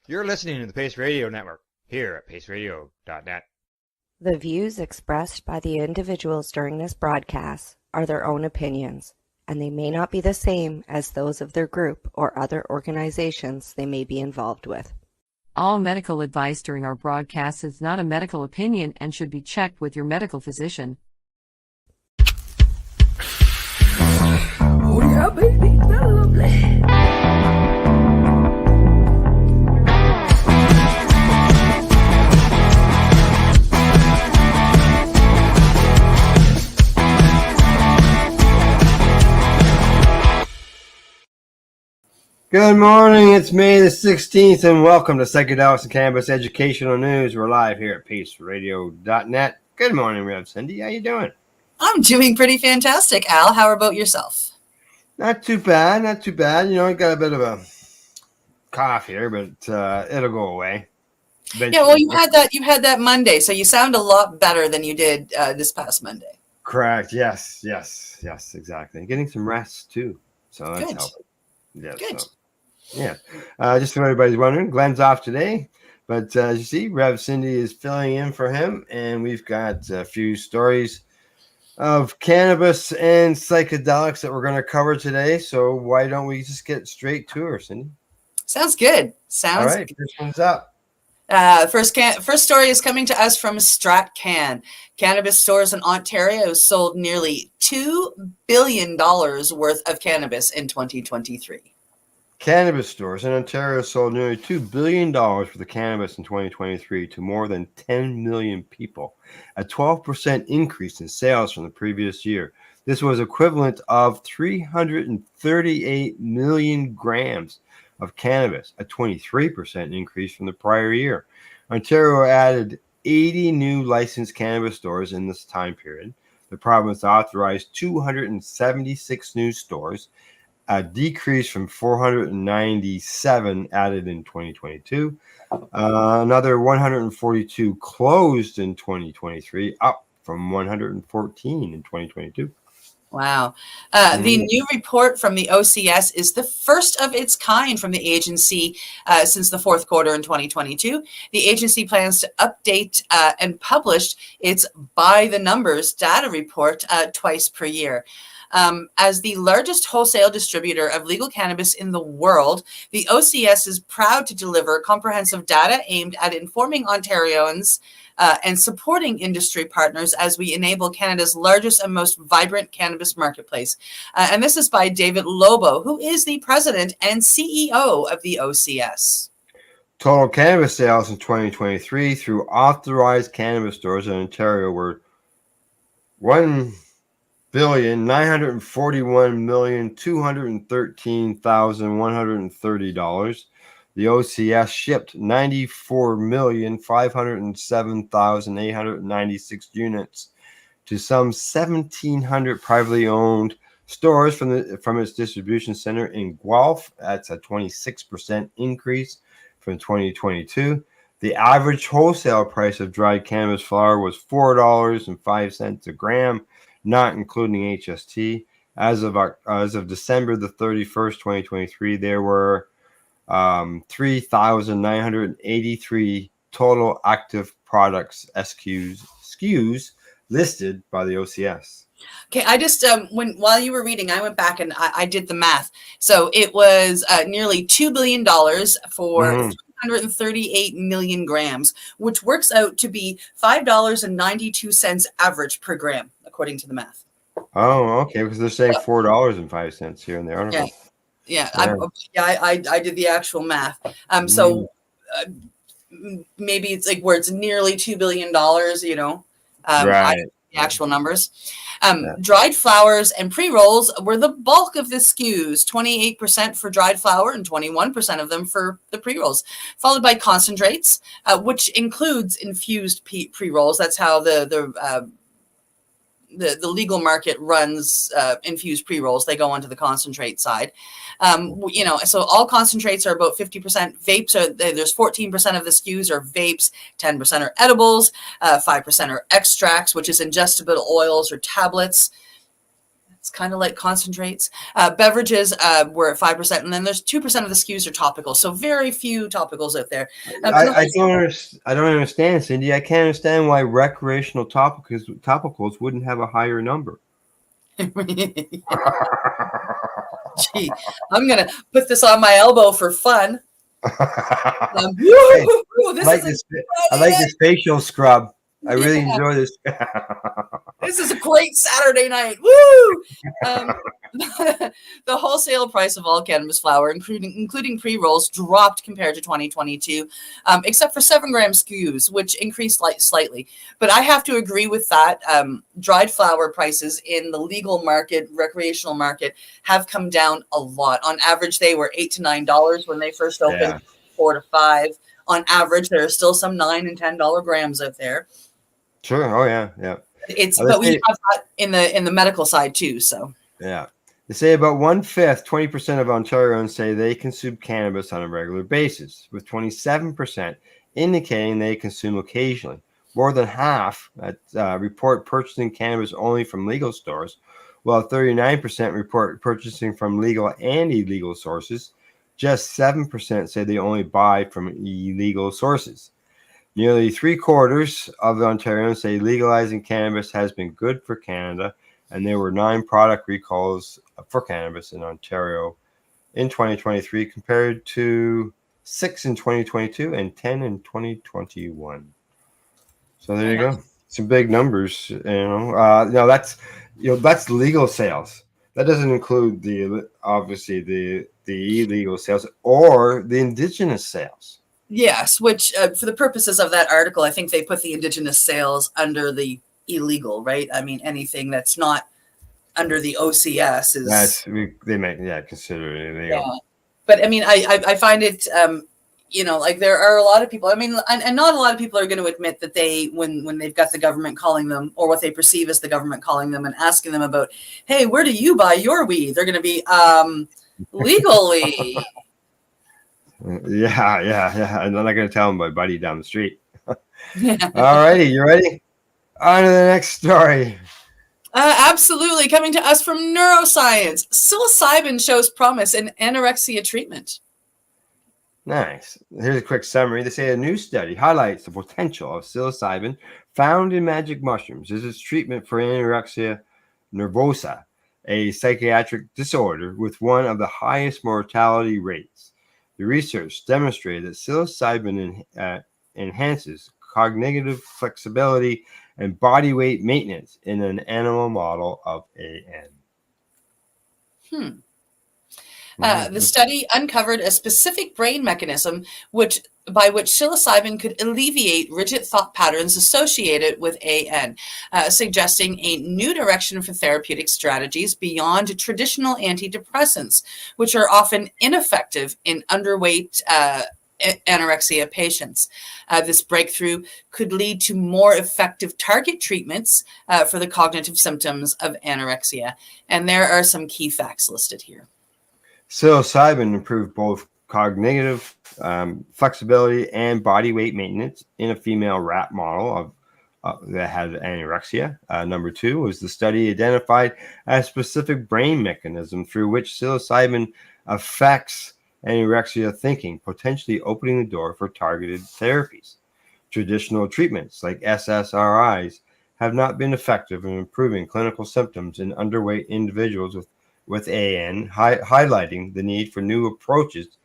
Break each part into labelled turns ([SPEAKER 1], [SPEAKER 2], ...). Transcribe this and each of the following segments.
[SPEAKER 1] You're listening to the Pace Radio Network here at paceradio.net.
[SPEAKER 2] The views expressed by the individuals during this broadcast are their own opinions, and they may not be the same as those of their group or other organizations they may be involved with.
[SPEAKER 3] All medical advice during our broadcast is not a medical opinion and should be checked with your medical physician.
[SPEAKER 4] Oh yeah, baby, that's lovely.
[SPEAKER 5] Good morning, it's May the 16th, and welcome to Psychedelics Cannabis Educational News. We're live here at paceradio.net. Good morning, Rev Cindy. How you doing?
[SPEAKER 6] I'm doing pretty fantastic, Al. How about yourself?
[SPEAKER 5] Not too bad, not too bad. You know, I got a bit of a cough here, but it'll go away.
[SPEAKER 6] Yeah, well, you had that Monday, so you sound a lot better than you did this past Monday.
[SPEAKER 5] Correct. Yes, exactly. Getting some rest, too. So that's
[SPEAKER 6] Good.
[SPEAKER 5] helping. Yes,
[SPEAKER 6] Good.
[SPEAKER 5] So. Yeah, just so everybody's wondering, Glenn's off today, but as you see, Rev Cindy is filling in for him, and we've got a few stories of cannabis and psychedelics that we're going to cover today. So why don't we just get straight to her, Cindy?
[SPEAKER 6] Sounds good.
[SPEAKER 5] All right, this one's up.
[SPEAKER 6] First story is coming to us from StratCan. Cannabis stores in Ontario sold nearly $2 billion worth of cannabis in 2023.
[SPEAKER 5] Cannabis stores in Ontario sold nearly $2 billion worth of cannabis in 2023 to more than 10 million people, a 12% increase in sales from the previous year. This was equivalent of 338 million grams of cannabis, a 23% increase from the prior year. Ontario added 80 new licensed cannabis stores in this time period. The province authorized 276 new stores, a decrease from 497 added in 2022. Another 142 closed in 2023, up from 114 in 2022.
[SPEAKER 6] Wow. The new report from the OCS is the first of its kind from the agency since the fourth quarter in 2022. The agency plans to update and publish its by the numbers data report twice per year. As the largest wholesale distributor of legal cannabis in the world, the OCS is proud to deliver comprehensive data aimed at informing Ontarians and supporting industry partners as we enable Canada's largest and most vibrant cannabis marketplace. And this is by David Lobo, who is the president and CEO of the OCS.
[SPEAKER 5] Total cannabis sales in 2023 through authorized cannabis stores in Ontario were $1,941,213,130. The OCS shipped 94,507,896 units to some 1,700 privately owned stores from its distribution center in Guelph. That's a 26% increase from 2022. The average wholesale price of dried cannabis flower was $4.05 a gram, not including HST. As of December the 31st, 2023, there were 3,983 total active products SKUs listed by the OCS.
[SPEAKER 6] Okay, I just while you were reading, I went back and I did the math. So it was nearly $2 billion for 338 million grams, which works out to be $5.92 average per gram, according to the math.
[SPEAKER 5] Oh, okay, because they're saying $4.05 here in the article.
[SPEAKER 6] Yeah, I did the actual math. So maybe it's like where it's nearly $2 billion, you know.
[SPEAKER 5] Right.
[SPEAKER 6] The actual numbers. Dried flowers and pre-rolls were the bulk of the SKUs, 28% for dried flower and 21% of them for the pre-rolls, followed by concentrates, which includes infused pre-rolls. That's how the legal market runs infused pre-rolls. They go onto the concentrate side. So all concentrates are about 50%. Vapes there's 14% of the SKUs are vapes, 10% are edibles, 5% are extracts, which is ingestible oils or tablets. It's kind of like concentrates. Beverages were at 5%, and then there's 2% of the SKUs are topical. So very few topicals out there.
[SPEAKER 5] I don't understand, Cindy. I can't understand why recreational topicals wouldn't have a higher number.
[SPEAKER 6] Gee, I'm gonna put this on my elbow for fun.
[SPEAKER 5] I like this facial scrub. I really enjoy this.
[SPEAKER 6] This is a great Saturday night. Woo! The wholesale price of all cannabis flower, including pre-rolls, dropped compared to 2022, except for 7-gram SKUs, which increased slightly. But I have to agree with that. Dried flower prices in the legal market, recreational market, have come down a lot. On average, they were $8 to $9 when they first opened, $4 to $5. On average, there are still some $9 and $10 grams out there.
[SPEAKER 5] Sure. Oh yeah.
[SPEAKER 6] But we have that in the medical side too. So
[SPEAKER 5] yeah, they say about 1/5, 20% of Ontarians say they consume cannabis on a regular basis, with 27% indicating they consume occasionally. More than half report purchasing cannabis only from legal stores, while 39% report purchasing from legal and illegal sources. Just 7% say they only buy from illegal sources. Nearly 3/4 of the Ontarians say legalizing cannabis has been good for Canada, and there were 9 product recalls for cannabis in Ontario in 2023 compared to 6 in 2022 and 10 in 2021. So there you go. Some big numbers, that's legal sales. That doesn't include the illegal sales or the Indigenous sales.
[SPEAKER 6] Yes, which for the purposes of that article, I think they put the Indigenous sales under the illegal, right? I mean, anything that's not under the OCS is
[SPEAKER 5] they may consider it illegal.
[SPEAKER 6] Yeah. But I mean, I find it like there are a lot of people. I mean, and not a lot of people are going to admit that they when they've got the government calling them or what they perceive as the government calling them and asking them about, hey, where do you buy your weed? They're going to be legally.
[SPEAKER 5] Yeah. I'm not going to tell my buddy down the street. All righty, you ready? On to the next story.
[SPEAKER 6] Absolutely. Coming to us from neuroscience, psilocybin shows promise in anorexia treatment.
[SPEAKER 5] Nice. Here's a quick summary. They say a new study highlights the potential of psilocybin found in magic mushrooms as its treatment for anorexia nervosa, a psychiatric disorder with one of the highest mortality rates. The research demonstrated that psilocybin enhances cognitive flexibility and body weight maintenance in an animal model of AN.
[SPEAKER 6] The study uncovered a specific brain mechanism by which psilocybin could alleviate rigid thought patterns associated with AN, suggesting a new direction for therapeutic strategies beyond traditional antidepressants, which are often ineffective in underweight anorexia patients. This breakthrough could lead to more effective target treatments for the cognitive symptoms of anorexia. And there are some key facts listed here.
[SPEAKER 5] Psilocybin improved both cognitive flexibility and body weight maintenance in a female rat model that had anorexia. Number 2 was the study identified a specific brain mechanism through which psilocybin affects anorexia thinking, potentially opening the door for targeted therapies. Traditional treatments like SSRIs have not been effective in improving clinical symptoms in underweight individuals with AN, highlighting the need for new approaches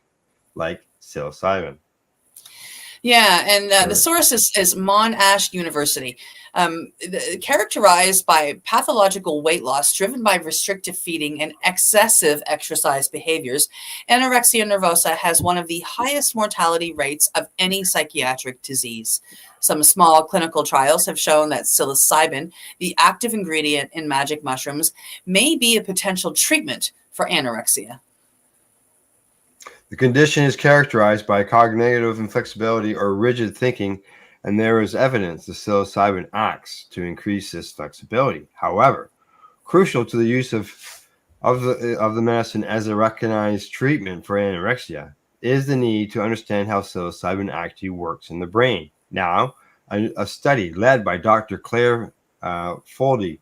[SPEAKER 5] like psilocybin.
[SPEAKER 6] Yeah, and the source is Monash University. Characterized by pathological weight loss driven by restrictive feeding and excessive exercise behaviors, anorexia nervosa has one of the highest mortality rates of any psychiatric disease. Some small clinical trials have shown that psilocybin, the active ingredient in magic mushrooms, may be a potential treatment for anorexia.
[SPEAKER 5] The condition is characterized by cognitive inflexibility or rigid thinking, and there is evidence that psilocybin acts to increase this flexibility. However, crucial to the use of the medicine as a recognized treatment for anorexia is the need to understand how psilocybin actually works in the brain. Now, a study led by Dr. Claire Foldy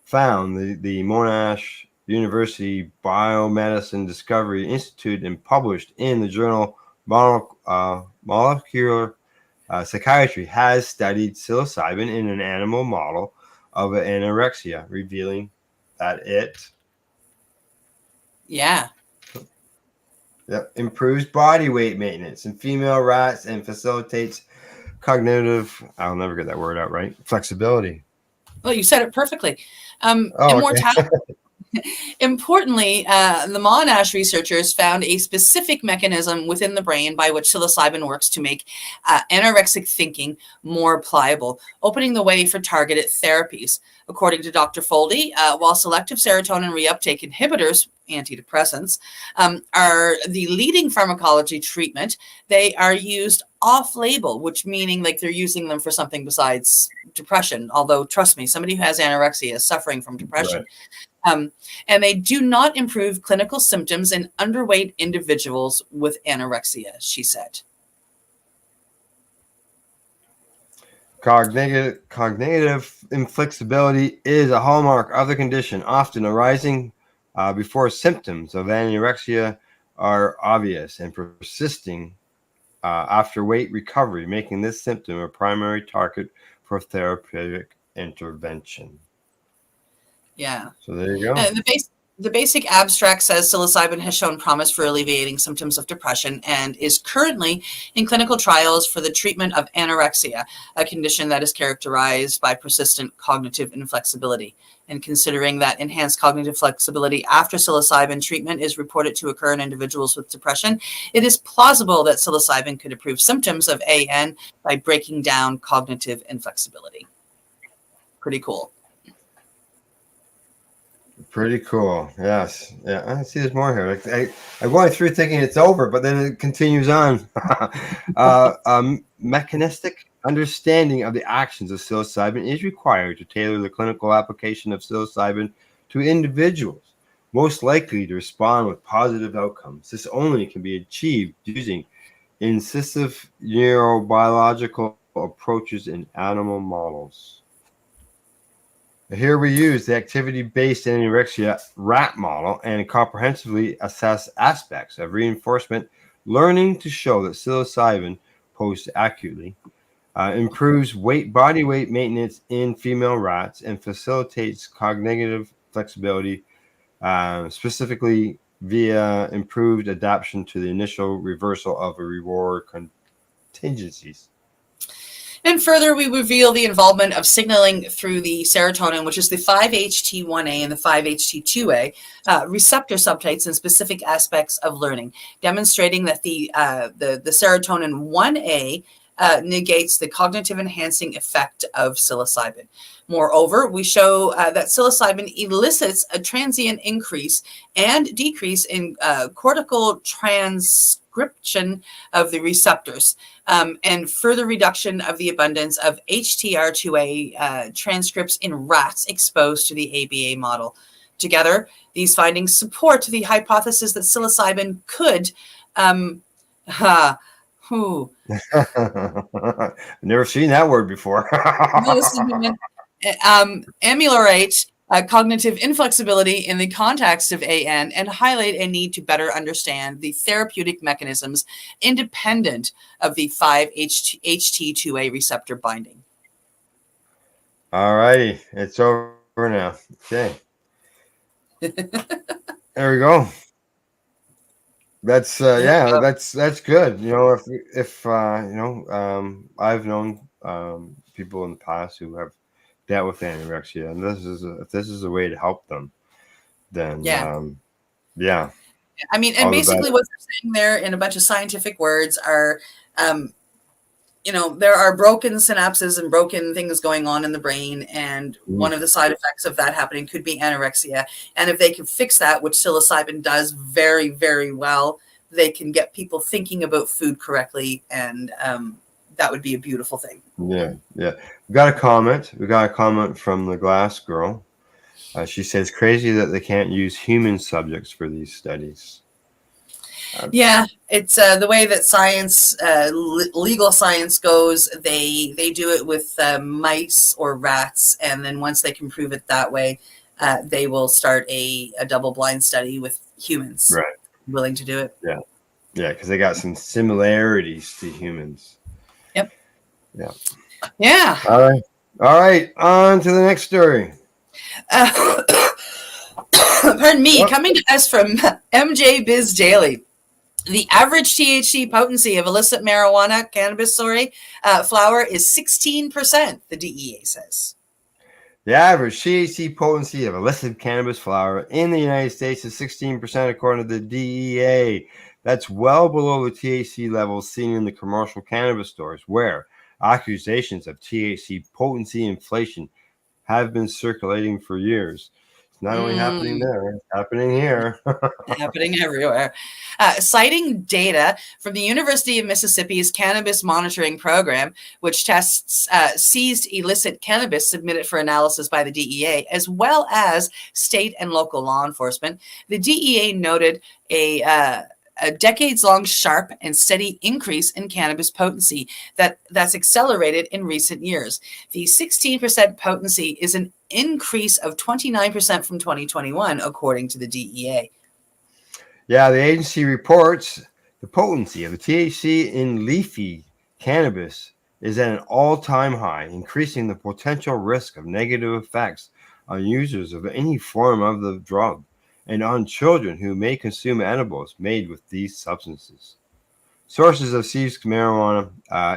[SPEAKER 5] found the Monash University Biomedicine Discovery Institute and published in the journal Molecular Psychiatry, has studied psilocybin in an animal model of anorexia, revealing that it improves body weight maintenance in female rats and facilitates cognitive, I'll never get that word out right, flexibility.
[SPEAKER 6] Well, you said it perfectly. Immortality. Importantly, the Monash researchers found a specific mechanism within the brain by which psilocybin works to make anorexic thinking more pliable, opening the way for targeted therapies. According to Dr. Foldy, while selective serotonin reuptake inhibitors, antidepressants, are the leading pharmacology treatment, they are used off-label, which meaning like they're using them for something besides depression. Although, trust me, somebody who has anorexia is suffering from depression.
[SPEAKER 5] Right.
[SPEAKER 6] And they do not improve clinical symptoms in underweight individuals with anorexia, she said.
[SPEAKER 5] Cognitive inflexibility is a hallmark of the condition, often arising before symptoms of anorexia are obvious and persisting after weight recovery, making this symptom a primary target for therapeutic intervention.
[SPEAKER 6] Yeah.
[SPEAKER 5] So there you go.
[SPEAKER 6] The basic abstract says psilocybin has shown promise for alleviating symptoms of depression and is currently in clinical trials for the treatment of anorexia, a condition that is characterized by persistent cognitive inflexibility. And considering that enhanced cognitive flexibility after psilocybin treatment is reported to occur in individuals with depression, it is plausible that psilocybin could improve symptoms of AN by breaking down cognitive inflexibility. Pretty cool.
[SPEAKER 5] Pretty cool. Yes. Yeah. I see there's more here. I'm going through thinking it's over, but then it continues on. Mechanistic understanding of the actions of psilocybin is required to tailor the clinical application of psilocybin to individuals most likely to respond with positive outcomes. This only can be achieved using incisive neurobiological approaches in animal models. Here we use the activity-based anorexia rat model and comprehensively assess aspects of reinforcement learning to show that psilocybin, posed accurately, improves body weight maintenance in female rats and facilitates cognitive flexibility, specifically via improved adaptation to the initial reversal of a reward contingencies.
[SPEAKER 6] And further, we reveal the involvement of signaling through the serotonin, which is the 5-HT1A and the 5-HT2A receptor subtypes in specific aspects of learning, demonstrating that the serotonin 1A negates the cognitive enhancing effect of psilocybin. Moreover, we show that psilocybin elicits a transient increase and decrease in cortical transcription of the receptors, and further reduction of the abundance of HTR2A transcripts in rats exposed to the ABA model. Together, these findings support the hypothesis that psilocybin could
[SPEAKER 5] Never seen that word before.
[SPEAKER 6] Ameliorate cognitive inflexibility in the context of AN and highlight a need to better understand the therapeutic mechanisms independent of the 5-HT2A receptor binding.
[SPEAKER 5] All righty, it's over now. Okay. There we go. That's that's good. You know, if I've known people in the past who have dealt with anorexia, and if this is a way to help them, then yeah.
[SPEAKER 6] I mean, and basically what they're saying there in a bunch of scientific words are, there are broken synapses and broken things going on in the brain, and one of the side effects of that happening could be anorexia. And if they can fix that, which psilocybin does very, very well, they can get people thinking about food correctly, and that would be a beautiful thing.
[SPEAKER 5] Yeah. We got a comment from the Glass Girl. She says, crazy that they can't use human subjects for these studies.
[SPEAKER 6] Yeah, it's the way that science, legal science goes. They do it with mice or rats, and then once they can prove it that way, they will start a double-blind study with humans
[SPEAKER 5] Right.
[SPEAKER 6] willing to do it.
[SPEAKER 5] Yeah. Yeah, because they got some similarities to humans.
[SPEAKER 6] Yep.
[SPEAKER 5] Yeah.
[SPEAKER 6] Yeah.
[SPEAKER 5] All right. All right. On to the next story.
[SPEAKER 6] Pardon me.
[SPEAKER 5] What?
[SPEAKER 6] Coming to us from MJ Biz Daily. The average THC potency of illicit marijuana, cannabis, flower is 16%, the DEA says.
[SPEAKER 5] The average THC potency of illicit cannabis flower in the United States is 16%, according to the DEA. That's well below the THC levels seen in the commercial cannabis stores, where accusations of THC potency inflation have been circulating for years. It's not only happening there, it's happening here.
[SPEAKER 6] Happening everywhere. Citing data from the University of Mississippi's Cannabis Monitoring Program, which tests seized illicit cannabis submitted for analysis by the DEA, as well as state and local law enforcement, the DEA noted a decades-long sharp and steady increase in cannabis potency that's accelerated in recent years. The 16% potency is an increase of 29% from 2021, according to the DEA.
[SPEAKER 5] Yeah, the agency reports the potency of the THC in leafy cannabis is at an all-time high, increasing the potential risk of negative effects on users of any form of the drug and on children who may consume edibles made with these substances. Sources of seized marijuana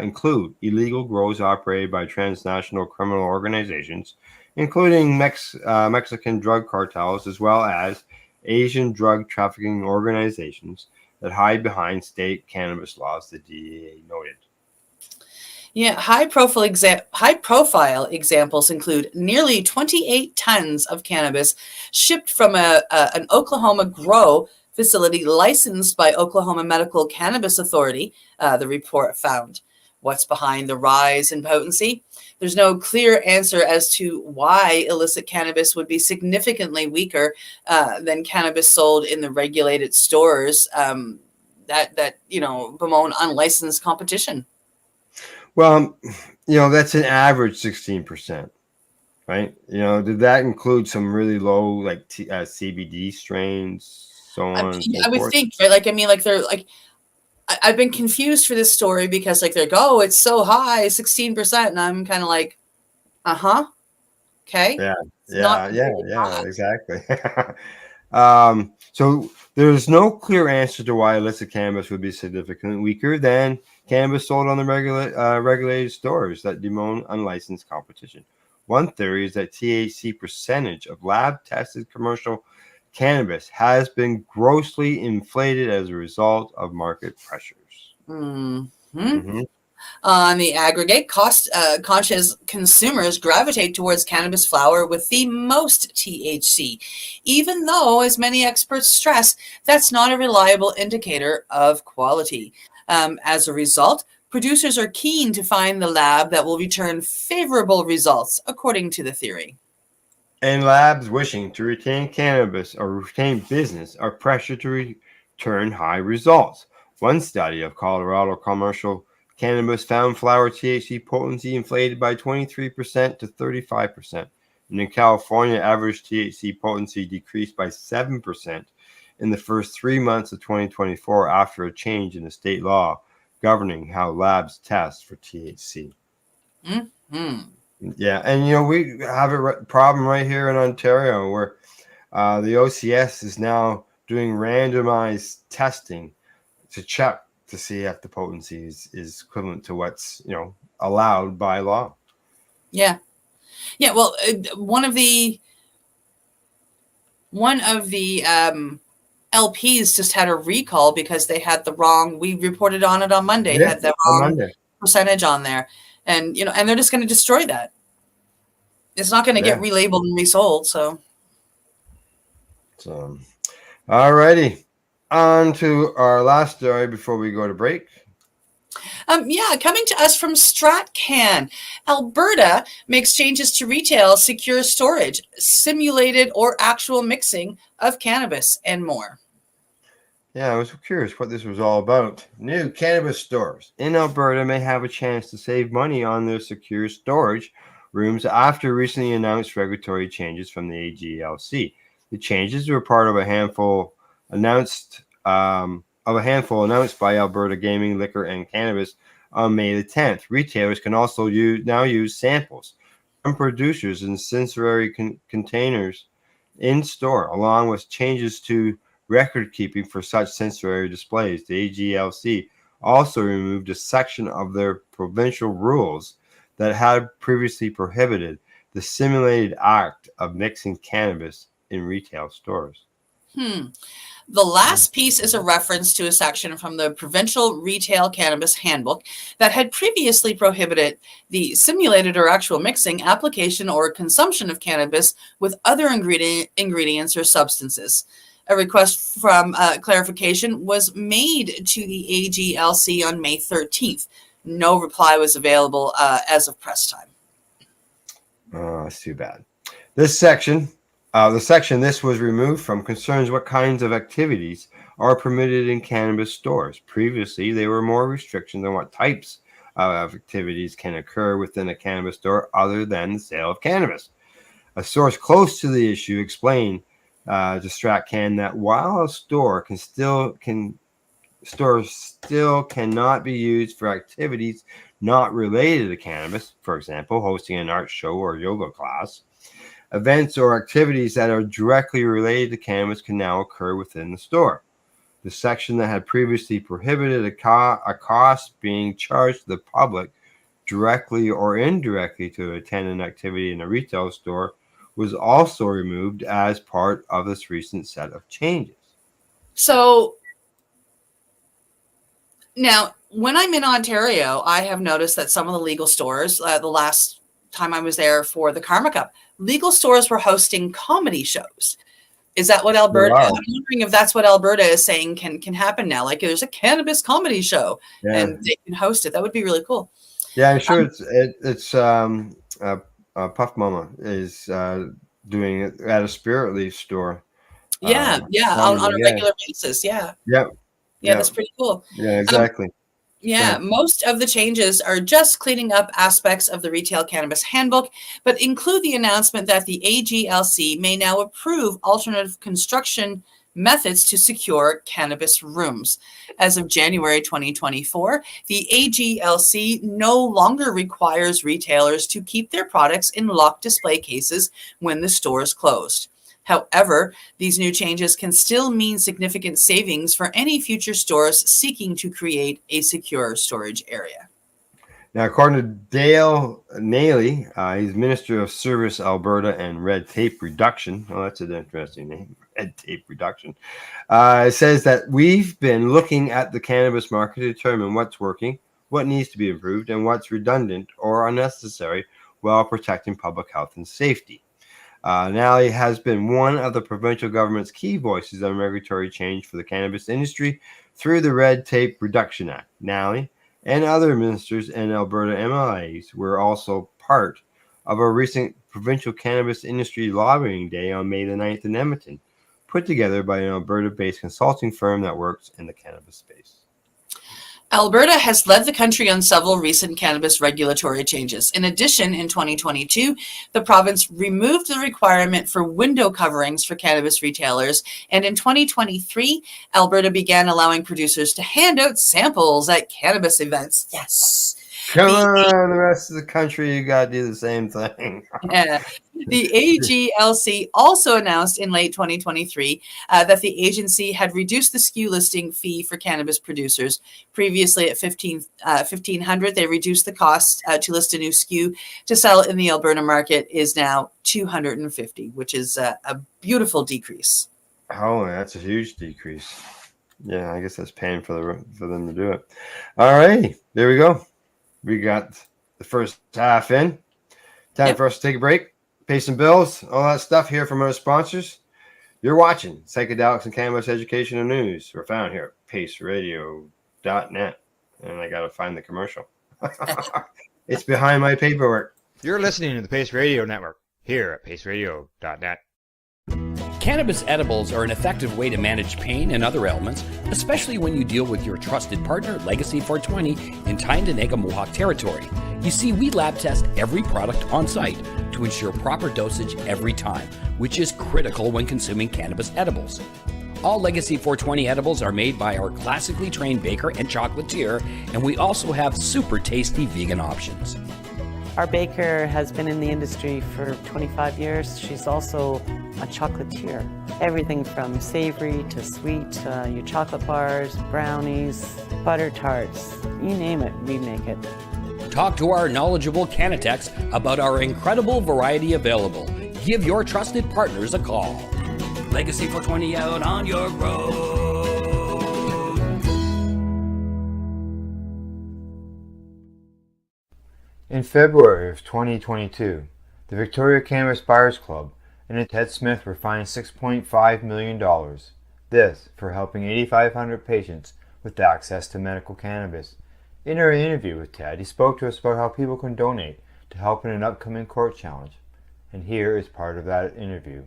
[SPEAKER 5] include illegal grows operated by transnational criminal organizations, including Mexican drug cartels, as well as Asian drug trafficking organizations that hide behind state cannabis laws, the DEA noted.
[SPEAKER 6] Yeah, high-profile examples include nearly 28 tons of cannabis shipped from an Oklahoma grow facility licensed by Oklahoma Medical Cannabis Authority, the report found. What's behind the rise in potency? There's no clear answer as to why illicit cannabis would be significantly weaker than cannabis sold in the regulated stores that bemoan unlicensed competition.
[SPEAKER 5] Well, that's an average 16%, right? Did that include some really low, like CBD strains, so on and so
[SPEAKER 6] I would
[SPEAKER 5] forth?
[SPEAKER 6] think, right? They're like, I've been confused for this story because they're like, oh, it's so high, 16%. And I'm kind of like, okay.
[SPEAKER 5] Yeah, exactly. So there's no clear answer to why illicit cannabis would be significantly weaker than cannabis sold on the regulated stores that bemoan unlicensed competition. One theory is that THC percentage of lab-tested commercial cannabis has been grossly inflated as a result of market pressures.
[SPEAKER 6] On the aggregate, cost-conscious consumers gravitate towards cannabis flower with the most THC, even though, as many experts stress, that's not a reliable indicator of quality. As a result, producers are keen to find the lab that will return favorable results, according to the theory.
[SPEAKER 5] And labs wishing to retain cannabis or retain business are pressured to return high results. One study of Colorado commercial cannabis found flower THC potency inflated by 23% to 35%. And in California, average THC potency decreased by 7% in the first 3 months of 2024 after a change in the state law governing how labs test for THC. Yeah, and we have a problem right here in Ontario where the OCS is now doing randomized testing to check to see if the potency is equivalent to what's allowed by law.
[SPEAKER 6] Yeah. Well, one of the LPs just had a recall because they had the wrong. We reported on it on Monday. Had the wrong percentage on there, and and they're just going to destroy that. It's not going to get relabeled and resold. So,
[SPEAKER 5] all righty. On to our last story before we go to break.
[SPEAKER 6] Coming to us from StratCan, Alberta makes changes to retail secure storage, simulated or actual mixing of cannabis, and more.
[SPEAKER 5] Yeah, I was curious what this was all about. New cannabis stores in Alberta may have a chance to save money on their secure storage rooms after recently announced regulatory changes from the AGLC. The changes were part of a handful announced by Alberta Gaming, Liquor and Cannabis on May the 10th. Retailers can also now use samples from producers in sensory containers in store, along with changes to record keeping for such sensory displays. The AGLC also removed a section of their provincial rules that had previously prohibited the simulated act of mixing cannabis in retail stores.
[SPEAKER 6] The last piece is a reference to a section from the Provincial Retail Cannabis Handbook that had previously prohibited the simulated or actual mixing, application, or consumption of cannabis with other ingredients or substances. A request from clarification was made to the AGLC on May 13th. No reply was available as of press time.
[SPEAKER 5] Oh, that's too bad. This section was removed from concerns what kinds of activities are permitted in cannabis stores. Previously, there were more restrictions on what types of activities can occur within a cannabis store other than the sale of cannabis. A source close to the issue explained to StratCan that while a store still cannot be used for activities not related to cannabis, for example, hosting an art show or yoga class, events or activities that are directly related to cannabis can now occur within the store. The section that had previously prohibited a cost being charged to the public directly or indirectly to attend an activity in a retail store was also removed as part of this recent set of changes. So
[SPEAKER 6] now, when I'm in Ontario, I have noticed that some of the legal stores, the last time I was there for the Karma Cup, legal stores were hosting comedy shows. Is that what Alberta? I'm wondering if that's what Alberta is saying can happen now. Like there's a cannabis comedy show and they can host it. That would be really cool.
[SPEAKER 5] Yeah, I'm sure it's Puff Mama is doing it at a Spirit Leaf store.
[SPEAKER 6] On a regular basis. Yeah, that's pretty cool.
[SPEAKER 5] Yeah, exactly.
[SPEAKER 6] Most of the changes are just cleaning up aspects of the Retail Cannabis Handbook, but include the announcement that the AGLC may now approve alternative construction methods to secure cannabis rooms. As of January 2024, the AGLC no longer requires retailers to keep their products in locked display cases when the store is closed. However, these new changes can still mean significant savings for any future stores seeking to create a secure storage area.
[SPEAKER 5] Now, according to Dale Naily, he's Minister of Service Alberta and Red Tape Reduction. Oh, that's an interesting name, Red Tape Reduction. It says that we've been looking at the cannabis market to determine what's working, what needs to be improved, and what's redundant or unnecessary while protecting public health and safety. Naily has been one of the provincial government's key voices on regulatory change for the cannabis industry through the Red Tape Reduction Act. Naily and other ministers and Alberta MLAs were also part of a recent provincial cannabis industry lobbying day on May the 9th in Edmonton, put together by an Alberta-based consulting firm that works in the cannabis space.
[SPEAKER 6] Alberta has led the country on several recent cannabis regulatory changes. In addition, in 2022, the province removed the requirement for window coverings for cannabis retailers. And in 2023, Alberta began allowing producers to hand out samples at cannabis events. Yes.
[SPEAKER 5] Come on, the rest of the country, you got to do the same thing.
[SPEAKER 6] The AGLC also announced in late 2023 that the agency had reduced the SKU listing fee for cannabis producers. Previously at $1,500, they reduced the cost to list a new SKU to sell in the Alberta market is now $250, which is a beautiful decrease.
[SPEAKER 5] Oh, that's a huge decrease. Yeah, I guess that's paying for them to do it. All right, there we go. We got the first half in. Time for us to take a break, pay some bills, all that stuff here from our sponsors. You're watching Psychedelics and Cannabis Education and News. We're found here at paceradio.net. And I got to find the commercial. It's behind my paperwork.
[SPEAKER 1] You're listening to the Pace Radio Network here at paceradio.net.
[SPEAKER 7] Cannabis edibles are an effective way to manage pain and other ailments especially when you deal with your trusted partner, Legacy 420, in Tyendinaga Mohawk territory. You see, we lab test every product on site to ensure proper dosage every time, which is critical when consuming cannabis edibles. All Legacy 420 edibles are made by our classically trained baker and chocolatier, and we also have super tasty vegan options.
[SPEAKER 8] Our baker has been in the industry for 25 years. She's also a chocolatier. Everything from savory to sweet, your chocolate bars, brownies, butter tarts, you name it, we make it.
[SPEAKER 7] Talk to our knowledgeable Cannatex about our incredible variety available. Give your trusted partners a call. Legacy 420 out on your road.
[SPEAKER 1] In February of 2022, the Victoria Cannabis Buyers Club and Ted Smith were fined $6.5 million. This for helping 8,500 patients with access to medical cannabis. In our interview with Ted, he spoke to us about how people can donate to help in an upcoming court challenge. And here is part of that interview.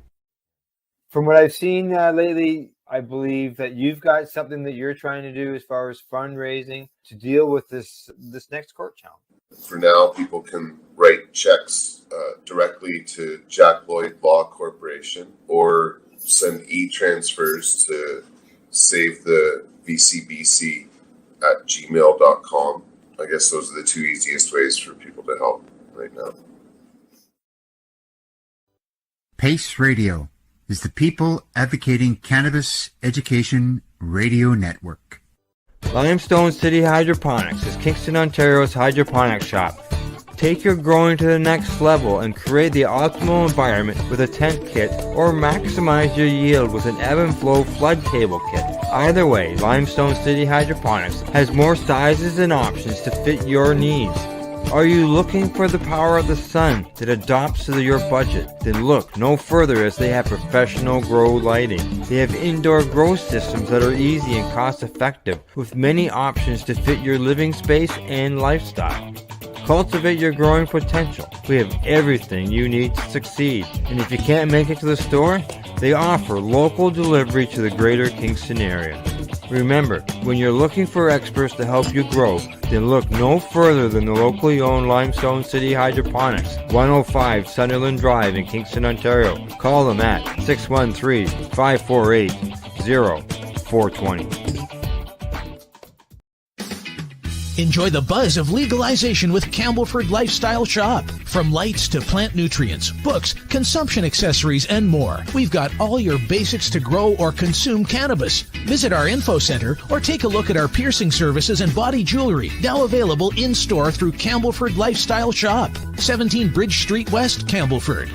[SPEAKER 1] From what I've seen lately, I believe that you've got something that you're trying to do as far as fundraising to deal with this next court challenge.
[SPEAKER 9] For now, people can write checks directly to Jack Lloyd Law Corporation or send e-transfers to save the VCBC at gmail.com. I guess those are the two easiest ways for people to help right now.
[SPEAKER 10] PACE Radio is the People Advocating Cannabis Education Radio Network.
[SPEAKER 1] Limestone City Hydroponics is Kingston, Ontario's hydroponics shop. Take your growing to the next level and create the optimal environment with a tent kit, or maximize your yield with an ebb and flow flood table kit. Either way, Limestone City Hydroponics has more sizes and options to fit your needs. Are you looking for the power of the sun that adapts to your budget? Then look no further, as they have professional grow lighting. They have indoor grow systems that are easy and cost effective, with many options to fit your living space and lifestyle. Cultivate your growing potential. We have everything you need to succeed. And if you can't make it to the store, they offer local delivery to the greater Kingston area. Remember, when you're looking for experts to help you grow, then look no further than the locally owned Limestone City Hydroponics, 105 Sunderland Drive in Kingston, Ontario. Call them at 613-548-0420.
[SPEAKER 11] Enjoy the buzz of legalization with Campbellford Lifestyle Shop. From lights to plant nutrients, books, consumption accessories, and more. We've got all your basics to grow or consume cannabis. Visit our info center or take a look at our piercing services and body jewelry, now available in-store through Campbellford Lifestyle Shop, 17 Bridge Street West, Campbellford.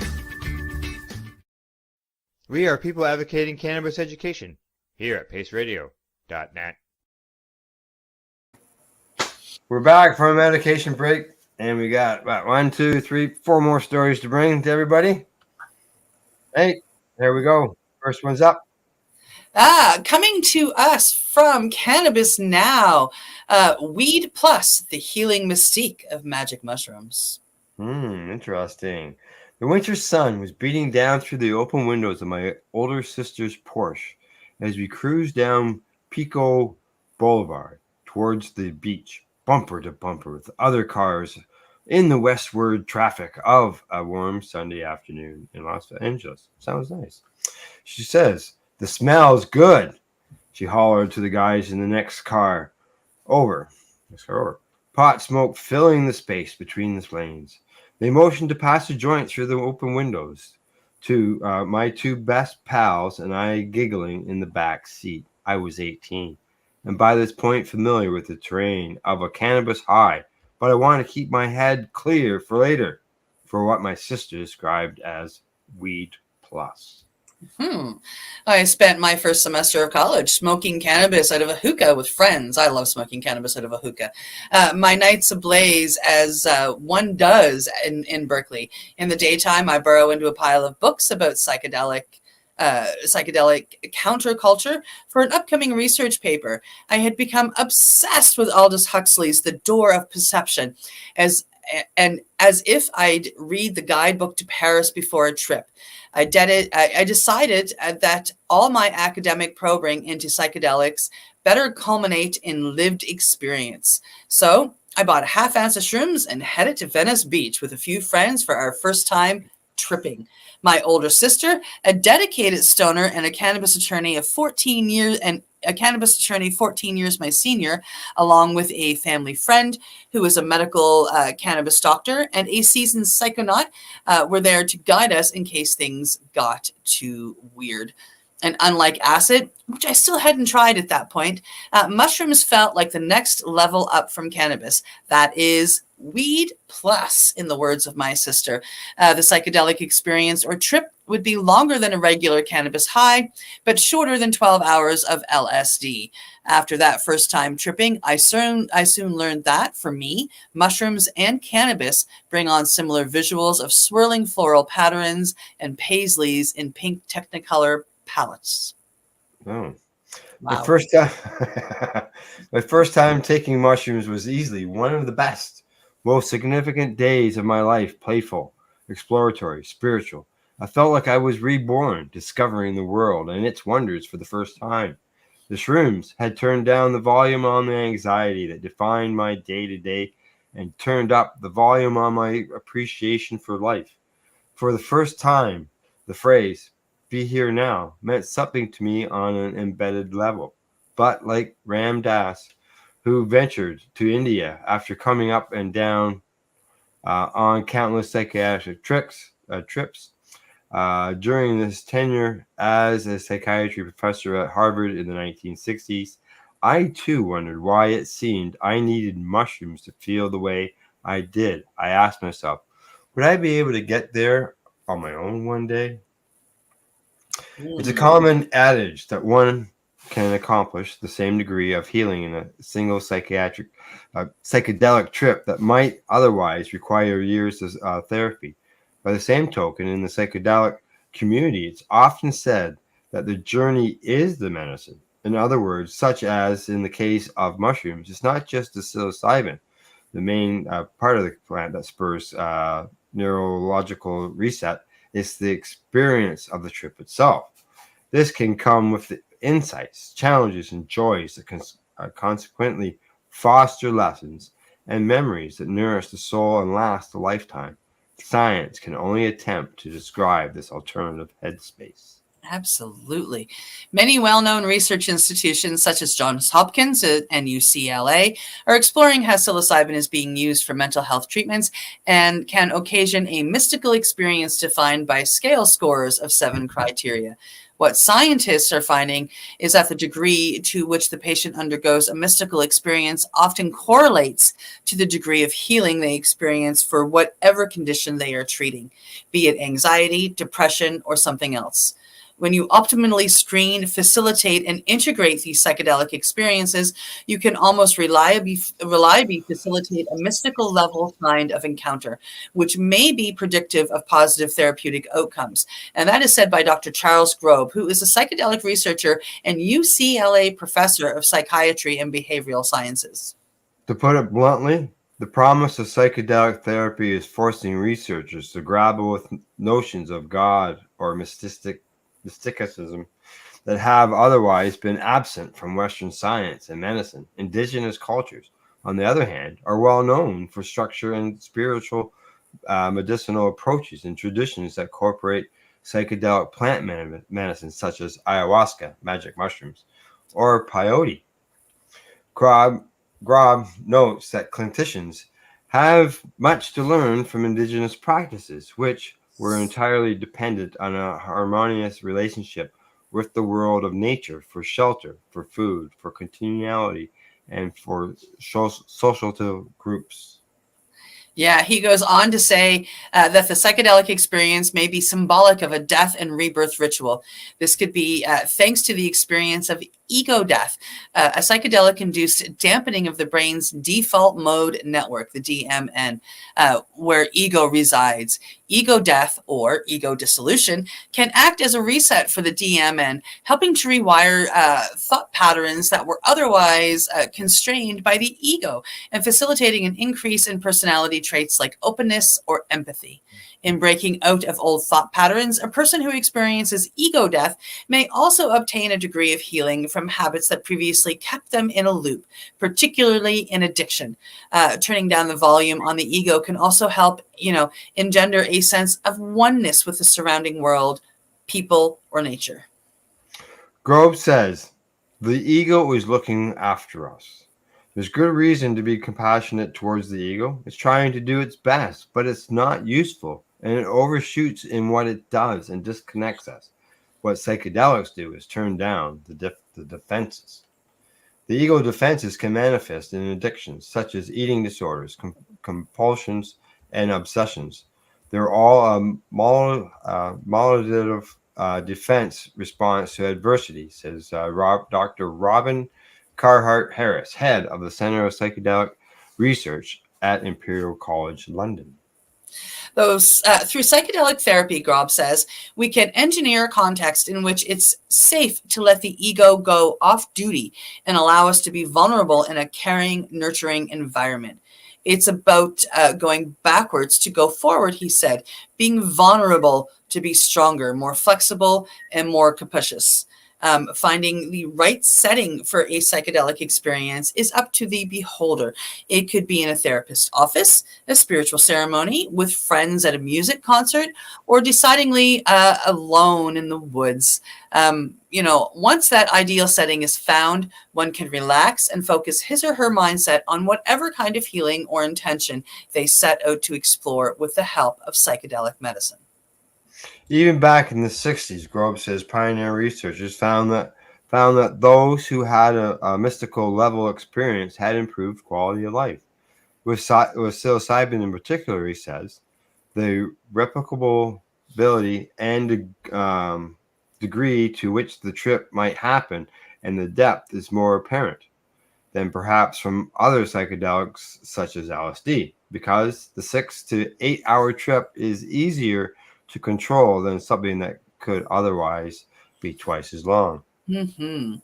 [SPEAKER 1] We are People Advocating Cannabis Education here at paceradio.net.
[SPEAKER 5] We're back from a medication break, and we got about 1, 2, 3, 4 more stories to bring to everybody. Hey, there we go. First one's up.
[SPEAKER 6] Coming to us from Cannabis Now, Weed Plus, the healing mystique of magic mushrooms.
[SPEAKER 5] Interesting. The winter sun was beating down through the open windows of my older sister's Porsche as we cruised down Pico Boulevard towards the beach, bumper to bumper with other cars in the westward traffic of a warm Sunday afternoon in Los Angeles. Sounds nice. She says, "The smell's good," she hollered to the guys in the next car over. Pot smoke filling the space between the lanes. They motioned to pass a joint through the open windows to my two best pals and I giggling in the back seat. I was 18. And by this point familiar with the terrain of a cannabis high, but I want to keep my head clear for later, for what my sister described as weed plus.
[SPEAKER 6] I spent my first semester of college smoking cannabis out of a hookah with friends. I love smoking cannabis out of a hookah. My nights ablaze as one does in Berkeley. In the daytime, I burrow into a pile of books about psychedelic counterculture for an upcoming research paper. I had become obsessed with Aldous Huxley's The Door of Perception, as if I'd read the guidebook to Paris before a trip. I decided that all my academic probing into psychedelics better culminate in lived experience. So I bought a half ounce of shrooms and headed to Venice Beach with a few friends for our first time tripping. My older sister, a dedicated stoner and a cannabis attorney of 14 years, and a cannabis attorney 14 years my senior, along with a family friend who is a medical cannabis doctor and a seasoned psychonaut, were there to guide us in case things got too weird. And unlike acid, which I still hadn't tried at that point, mushrooms felt like the next level up from cannabis. That is weed plus, in the words of my sister. The psychedelic experience or trip would be longer than a regular cannabis high, but shorter than 12 hours of LSD. After that first time tripping, I soon learned that, for me, mushrooms and cannabis bring on similar visuals of swirling floral patterns and paisleys in pink Technicolor palettes.
[SPEAKER 5] Oh.
[SPEAKER 6] Wow.
[SPEAKER 5] My first time taking mushrooms was easily one of the best, most significant days of my life. Playful, exploratory, spiritual. I felt like I was reborn, discovering the world and its wonders for the first time. The shrooms had turned down the volume on the anxiety that defined my day-to-day and turned up the volume on my appreciation for life. For the first time, the phrase, "be here now," meant something to me on an embedded level. But like Ram Dass, who ventured to India after coming up and down on countless psychiatric trips during his tenure as a psychiatry professor at Harvard in the 1960s, I too wondered why it seemed I needed mushrooms to feel the way I did. I asked myself, would I be able to get there on my own one day? It's a common adage that one can accomplish the same degree of healing in a single psychedelic trip that might otherwise require years of therapy. By the same token, in the psychedelic community, it's often said that the journey is the medicine. In other words, such as in the case of mushrooms, it's not just the psilocybin, the main part of the plant that spurs neurological reset. It's the experience of the trip itself. This can come with the insights, challenges, and joys that can consequently foster lessons and memories that nourish the soul and last a lifetime. Science can only attempt to describe this alternative headspace.
[SPEAKER 6] Absolutely. Many well-known research institutions such as Johns Hopkins and UCLA are exploring how psilocybin is being used for mental health treatments and can occasion a mystical experience defined by scale scores of 7 criteria. What scientists are finding is that the degree to which the patient undergoes a mystical experience often correlates to the degree of healing they experience for whatever condition they are treating, be it anxiety, depression, or something else. When you optimally screen, facilitate, and integrate these psychedelic experiences, you can almost reliably facilitate a mystical level kind of encounter, which may be predictive of positive therapeutic outcomes. And that is said by Dr. Charles Grobe, who is a psychedelic researcher and UCLA professor of psychiatry and behavioral sciences.
[SPEAKER 5] To put it bluntly, the promise of psychedelic therapy is forcing researchers to grapple with notions of God or mysticism that have otherwise been absent from Western science and medicine. Indigenous cultures, on the other hand, are well known for structure and spiritual medicinal approaches and traditions that incorporate psychedelic plant medicine such as ayahuasca, magic mushrooms, or peyote. Grob notes that clinicians have much to learn from indigenous practices, which were entirely dependent on a harmonious relationship with the world of nature for shelter, for food, for continuality, and for social groups.
[SPEAKER 6] Yeah, he goes on to say that the psychedelic experience may be symbolic of a death and rebirth ritual. This could be thanks to the experience of ego death, a psychedelic-induced dampening of the brain's default mode network, the DMN, where ego resides. Ego death, or ego dissolution, can act as a reset for the DMN, helping to rewire thought patterns that were otherwise constrained by the ego, and facilitating an increase in personality traits like openness or empathy. In breaking out of old thought patterns, a person who experiences ego death may also obtain a degree of healing from habits that previously kept them in a loop, particularly in addiction. Turning down the volume on the ego can also help, engender a sense of oneness with the surrounding world, people, or nature.
[SPEAKER 5] Grove says, the ego is looking after us. There's good reason to be compassionate towards the ego. It's trying to do its best, but it's not useful, and it overshoots in what it does and disconnects us. What psychedelics do is turn down the defenses. The ego defenses can manifest in addictions such as eating disorders, compulsions, and obsessions. They're all a maladaptive defense response to adversity, says Dr. Robin Carhart Harris, head of the Center of Psychedelic Research at Imperial College London.
[SPEAKER 6] Through psychedelic therapy, Grob says, we can engineer a context in which it's safe to let the ego go off duty and allow us to be vulnerable in a caring, nurturing environment. It's about going backwards to go forward, he said, being vulnerable to be stronger, more flexible, and more capacious. Finding the right setting for a psychedelic experience is up to the beholder. It could be in a therapist's office, a spiritual ceremony, with friends at a music concert, or decidingly alone in the woods. Once that ideal setting is found, one can relax and focus his or her mindset on whatever kind of healing or intention they set out to explore with the help of psychedelic medicine.
[SPEAKER 5] Even back in the 60s, Grove says pioneer researchers found that those who had a mystical level experience had improved quality of life. With psilocybin in particular, he says, the replicability and degree to which the trip might happen and the depth is more apparent than perhaps from other psychedelics such as LSD, because the 6 to 8 hour trip is easier to control than something that could otherwise be twice as long.
[SPEAKER 6] Mm-hmm.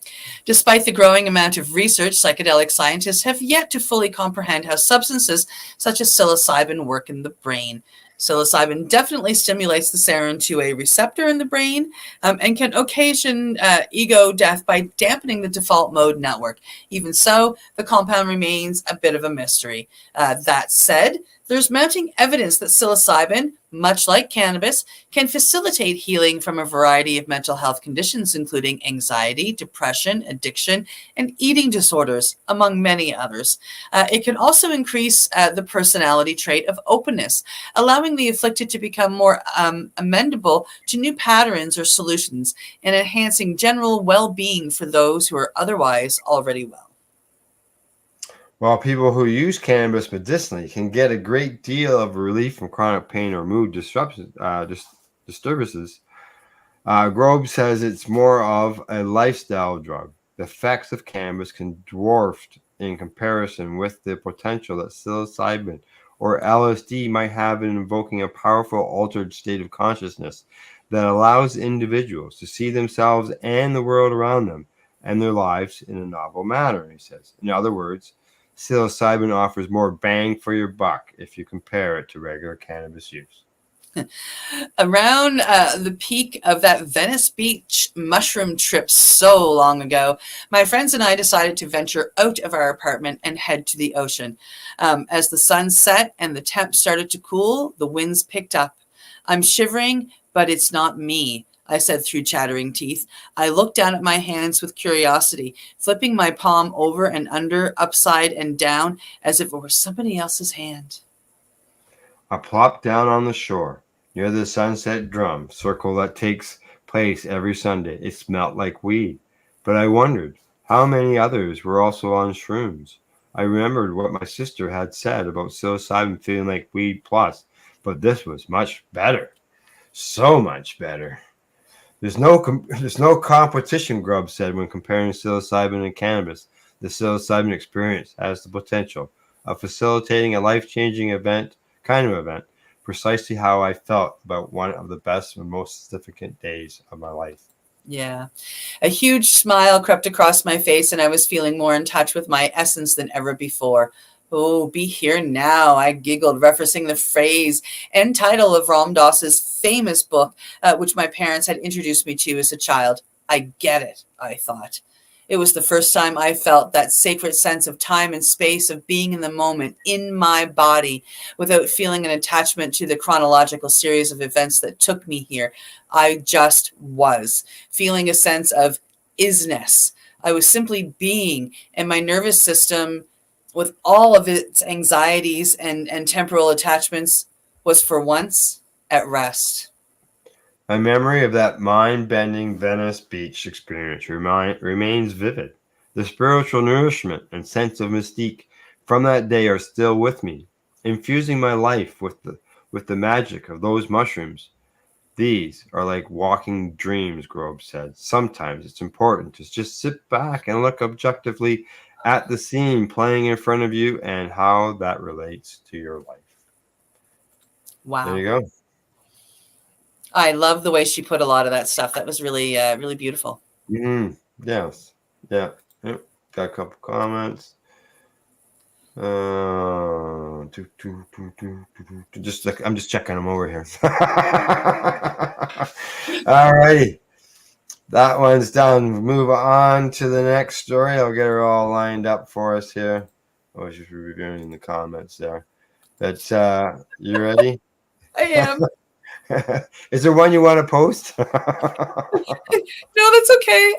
[SPEAKER 6] Despite the growing amount of research, psychedelic scientists have yet to fully comprehend how substances such as psilocybin work in the brain. Psilocybin definitely stimulates the serotonin 2A receptor in the brain and can occasion ego death by dampening the default mode network. Even so, the compound remains a bit of a mystery. That said, there's mounting evidence that psilocybin, much like cannabis, can facilitate healing from a variety of mental health conditions, including anxiety, depression, addiction, and eating disorders, among many others. It can also increase the personality trait of openness, allowing the afflicted to become more amenable to new patterns or solutions, and enhancing general well-being for those who are otherwise already well.
[SPEAKER 5] While people who use cannabis medicinally can get a great deal of relief from chronic pain or mood disturbances, Grobe says it's more of a lifestyle drug. The effects of cannabis can dwarfed in comparison with the potential that psilocybin or LSD might have in invoking a powerful altered state of consciousness that allows individuals to see themselves and the world around them and their lives in a novel manner, he says. In other words, psilocybin offers more bang for your buck if you compare it to regular cannabis use.
[SPEAKER 6] Around the peak of that Venice Beach mushroom trip so long ago, my friends and I decided to venture out of our apartment and head to the ocean. As the sun set and the temp started to cool, the winds picked up. I'm shivering, but it's not me, I said through chattering teeth. I looked down at my hands with curiosity, flipping my palm over and under, upside and down, as if it were somebody else's hand.
[SPEAKER 5] I plopped down on the shore, near the Sunset Drum circle that takes place every Sunday. It smelt like weed, but I wondered how many others were also on shrooms. I remembered what my sister had said about psilocybin feeling like weed plus, but this was much better. So much better. There's no competition, Grubb said, when comparing psilocybin and cannabis. The psilocybin experience has the potential of facilitating a life-changing event, precisely how I felt about one of the best and most significant days of my life.
[SPEAKER 6] Yeah. A huge smile crept across my face, and I was feeling more in touch with my essence than ever before. Oh, be here now, I giggled, referencing the phrase and title of Ram Dass's famous book, which my parents had introduced me to as a child. I get it, I thought. It was the first time I felt that sacred sense of time and space, of being in the moment, in my body, without feeling an attachment to the chronological series of events that took me here. I just was, feeling a sense of isness. I was simply being, and my nervous system, with all of its anxieties and temporal attachments, was for once at rest.
[SPEAKER 5] My memory of that mind-bending Venice Beach experience remains vivid. The spiritual nourishment and sense of mystique from that day are still with me, infusing my life with the magic of those mushrooms. These are like walking dreams, Grobe said. Sometimes it's important to just sit back and look objectively at the scene playing in front of you and how that relates to your life.
[SPEAKER 6] Wow.
[SPEAKER 5] There you go.
[SPEAKER 6] I love the way she put a lot of that stuff. That was really, really beautiful.
[SPEAKER 5] Mm-hmm. Yes. Yeah. Yep. Got a couple comments. I'm just checking them over here. All righty. That one's done. Move on to the next story. I'll get her all lined up for us here. I was just reviewing the comments there. But you ready?
[SPEAKER 6] I am.
[SPEAKER 5] Is there one you want to post?
[SPEAKER 6] No, that's okay.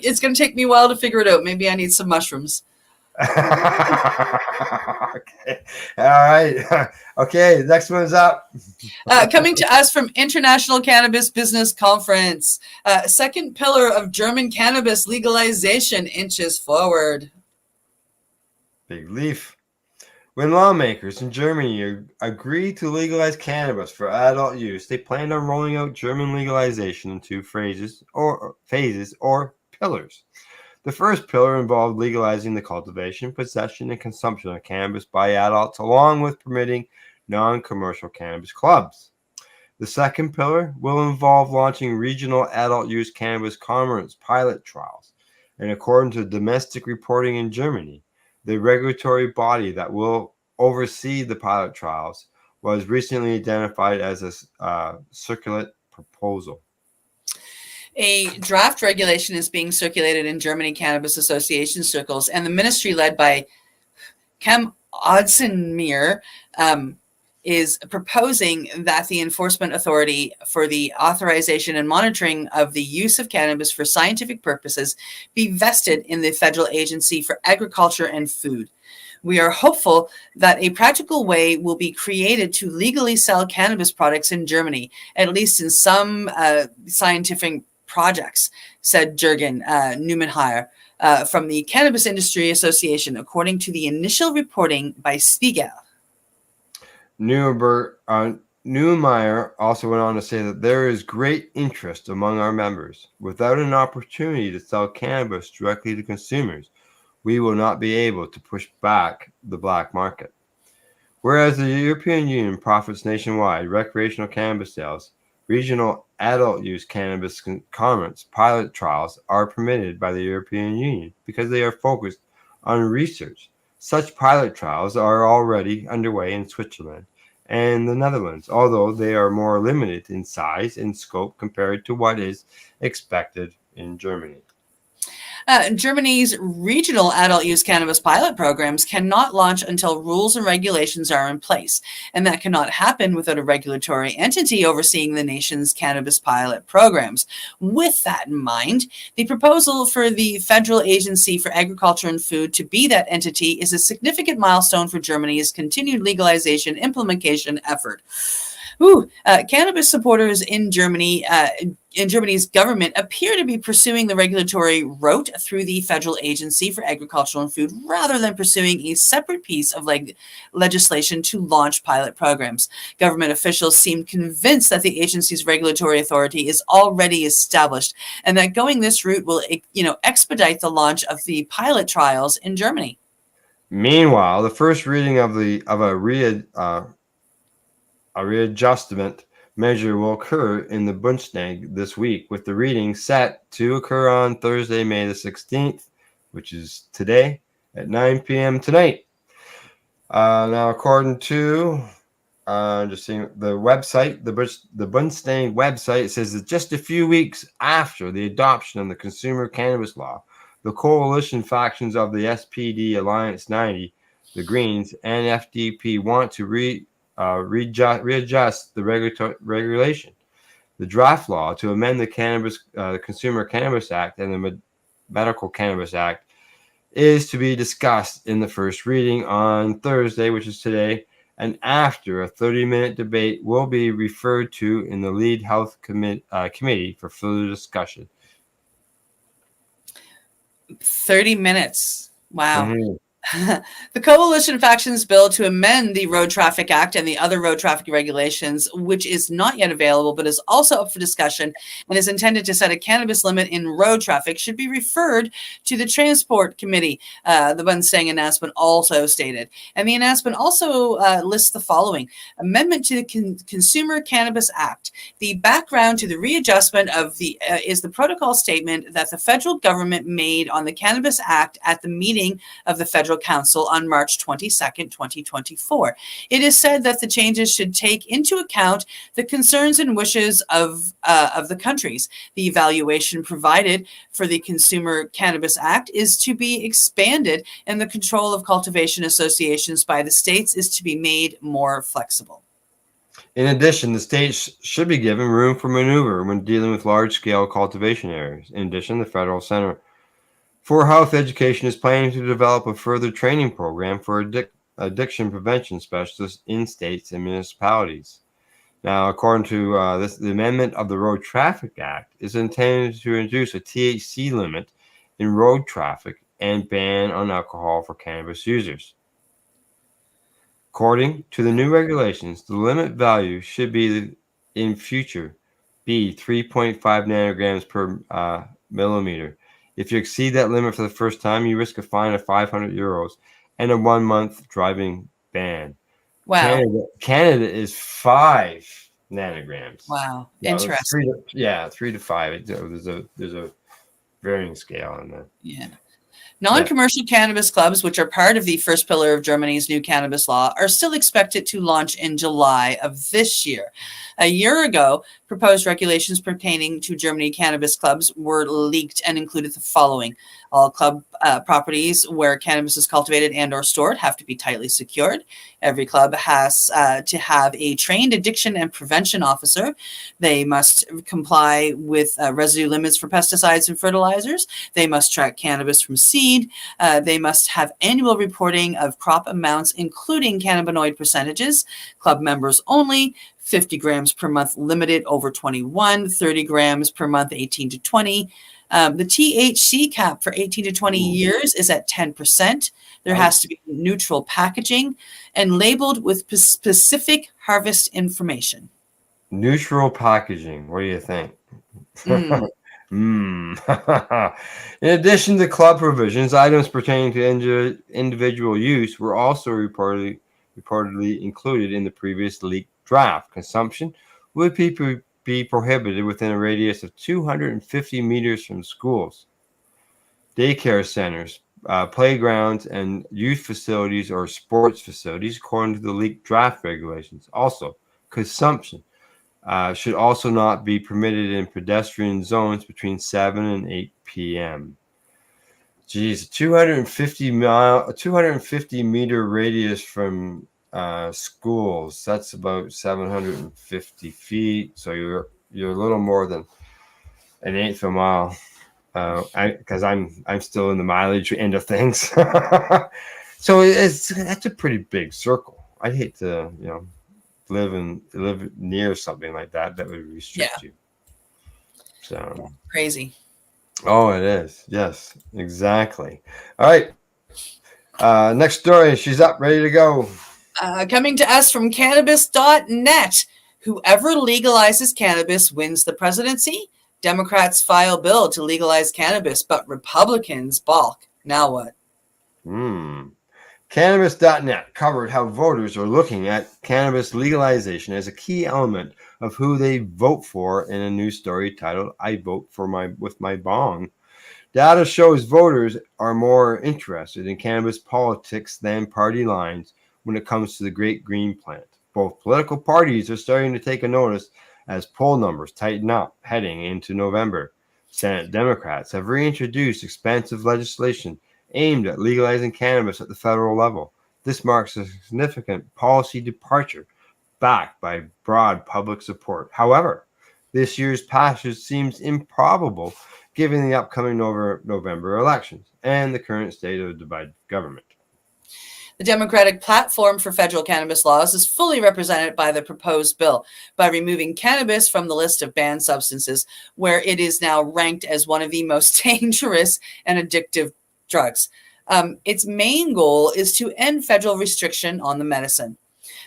[SPEAKER 6] It's going to take me a while to figure it out. Maybe I need some mushrooms.
[SPEAKER 5] Okay. All right. Okay. Next one's up.
[SPEAKER 6] Coming to us from International Cannabis Business Conference. Second pillar of German cannabis legalization inches forward.
[SPEAKER 5] Big leaf. When lawmakers in Germany agreed to legalize cannabis for adult use, they planned on rolling out German legalization in two phases or pillars. The first pillar involved legalizing the cultivation, possession, and consumption of cannabis by adults, along with permitting non-commercial cannabis clubs. The second pillar will involve launching regional adult use cannabis commerce pilot trials. And according to domestic reporting in Germany, the regulatory body that will oversee the pilot trials was recently identified as a circulate proposal.
[SPEAKER 6] A draft regulation is being circulated in Germany Cannabis Association circles, and the ministry led by Cem Ozdemir is proposing that the enforcement authority for the authorization and monitoring of the use of cannabis for scientific purposes be vested in the Federal Agency for Agriculture and Food. We are hopeful that a practical way will be created to legally sell cannabis products in Germany, at least in some scientific projects, said Jürgen Neumenheier from the Cannabis Industry Association, according to the initial reporting by Spiegel.
[SPEAKER 5] Neumeyer also went on to say that there is great interest among our members. Without an opportunity to sell cannabis directly to consumers, we will not be able to push back the black market. Whereas the European Union profits nationwide recreational cannabis sales, regional adult use cannabis commerce pilot trials are permitted by the European Union because they are focused on research. Such pilot trials are already underway in Switzerland and the Netherlands, although they are more limited in size and scope compared to what is expected in Germany.
[SPEAKER 6] Germany's regional adult use cannabis pilot programs cannot launch until rules and regulations are in place, and that cannot happen without a regulatory entity overseeing the nation's cannabis pilot programs. With that in mind, the proposal for the Federal Agency for Agriculture and Food to be that entity is a significant milestone for Germany's continued legalization implementation effort. Cannabis supporters in Germany, in Germany's government, appear to be pursuing the regulatory route through the Federal Agency for Agriculture and Food rather than pursuing a separate piece of legislation to launch pilot programs. Government officials seem convinced that the agency's regulatory authority is already established and that going this route will, expedite the launch of the pilot trials in Germany.
[SPEAKER 5] Meanwhile, the first reading of a readjustment measure will occur in the Bundestag this week, with the reading set to occur on Thursday, May the 16th, which is today, at 9 p.m. tonight. Now, according to just seeing the website, the Bundestag website, it says that just a few weeks after the adoption of the consumer cannabis law, the coalition factions of the SPD Alliance 90, the Greens, and FDP want to readjust the regulation. The draft law to amend the Consumer Cannabis Act and the Medical Cannabis Act is to be discussed in the first reading on Thursday, which is today, and after a 30-minute debate will be referred to in the lead health committee for further discussion.
[SPEAKER 6] 30 minutes. Wow.
[SPEAKER 5] Mm-hmm.
[SPEAKER 6] The coalition factions bill to amend the Road Traffic Act and the other road traffic regulations, which is not yet available but is also up for discussion and is intended to set a cannabis limit in road traffic, should be referred to the Transport Committee, the Bundestag announcement also stated. And the announcement also lists the following: amendment to the Consumer Cannabis Act. The background to the readjustment of the is the protocol statement that the federal government made on the Cannabis Act at the meeting of the Federal Council on March 22nd, 2024. It is said that the changes should take into account the concerns and wishes of the countries. The evaluation provided for the Consumer Cannabis Act is to be expanded, and the control of cultivation associations by the states is to be made more flexible.
[SPEAKER 5] In addition, the states should be given room for maneuver when dealing with large-scale cultivation areas. In addition, the Federal Center for Health Education is planning to develop a further training program for addiction prevention specialists in states and municipalities. Now, according to the amendment of the Road Traffic Act is intended to introduce a THC limit in road traffic and ban on alcohol for cannabis users. According to the new regulations, the limit value should be in future be 3.5 nanograms per millimeter. If you exceed that limit for the first time, you risk a fine of €500 and a 1-month driving ban.
[SPEAKER 6] Wow.
[SPEAKER 5] Canada is 5 nanograms.
[SPEAKER 6] Wow.
[SPEAKER 5] No,
[SPEAKER 6] Interesting.
[SPEAKER 5] 3 to 5. There's a varying scale on that.
[SPEAKER 6] Yeah. Non-commercial cannabis clubs, which are part of the first pillar of Germany's new cannabis law, are still expected to launch in July of this year. A year ago, proposed regulations pertaining to Germany cannabis clubs were leaked and included the following: all club properties where cannabis is cultivated and or stored have to be tightly secured. Every club has to have a trained addiction and prevention officer. They must comply with residue limits for pesticides and fertilizers. They must track cannabis from seed. They must have annual reporting of crop amounts, including cannabinoid percentages. Club members only. 50 grams per month limited over 21, 30 grams per month 18 to 20. The THC cap for 18 to 20 years is at 10%. There has to be neutral packaging and labeled with specific harvest information.
[SPEAKER 5] Neutral packaging. What do you think? In addition to club provisions, items pertaining to individual use were also reportedly included in the previous leaked draft. Consumption would be prohibited within a radius of 250 meters from schools, daycare centers, playgrounds, and youth facilities or sports facilities, according to the leaked draft regulations. Also, consumption should also not be permitted in pedestrian zones between 7 and 8 p.m. Geez, 250 meter radius from schools. That's about 750 feet. So you're a little more than an eighth of a mile. Because I'm still in the mileage end of things. So that's a pretty big circle. I'd hate to live near something like that would restrict you. So
[SPEAKER 6] crazy.
[SPEAKER 5] Oh, it is. Yes, exactly. All right. Next story. She's up, ready to go.
[SPEAKER 6] Coming to us from cannabis.net. Whoever legalizes cannabis wins the presidency. Democrats file bill to legalize cannabis, but Republicans balk. Now what?
[SPEAKER 5] Cannabis.net covered how voters are looking at cannabis legalization as a key element of who they vote for in a new story titled "I Vote with My Bong." Data shows voters are more interested in cannabis politics than party lines, when it comes to the Great Green Plant. Both political parties are starting to take a notice as poll numbers tighten up heading into November. Senate Democrats have reintroduced expansive legislation aimed at legalizing cannabis at the federal level. This marks a significant policy departure backed by broad public support. However, this year's passage seems improbable given the upcoming November elections and the current state of divided government.
[SPEAKER 6] The Democratic platform for federal cannabis laws is fully represented by the proposed bill by removing cannabis from the list of banned substances, where it is now ranked as one of the most dangerous and addictive drugs. Its main goal is to end federal restriction on the medicine.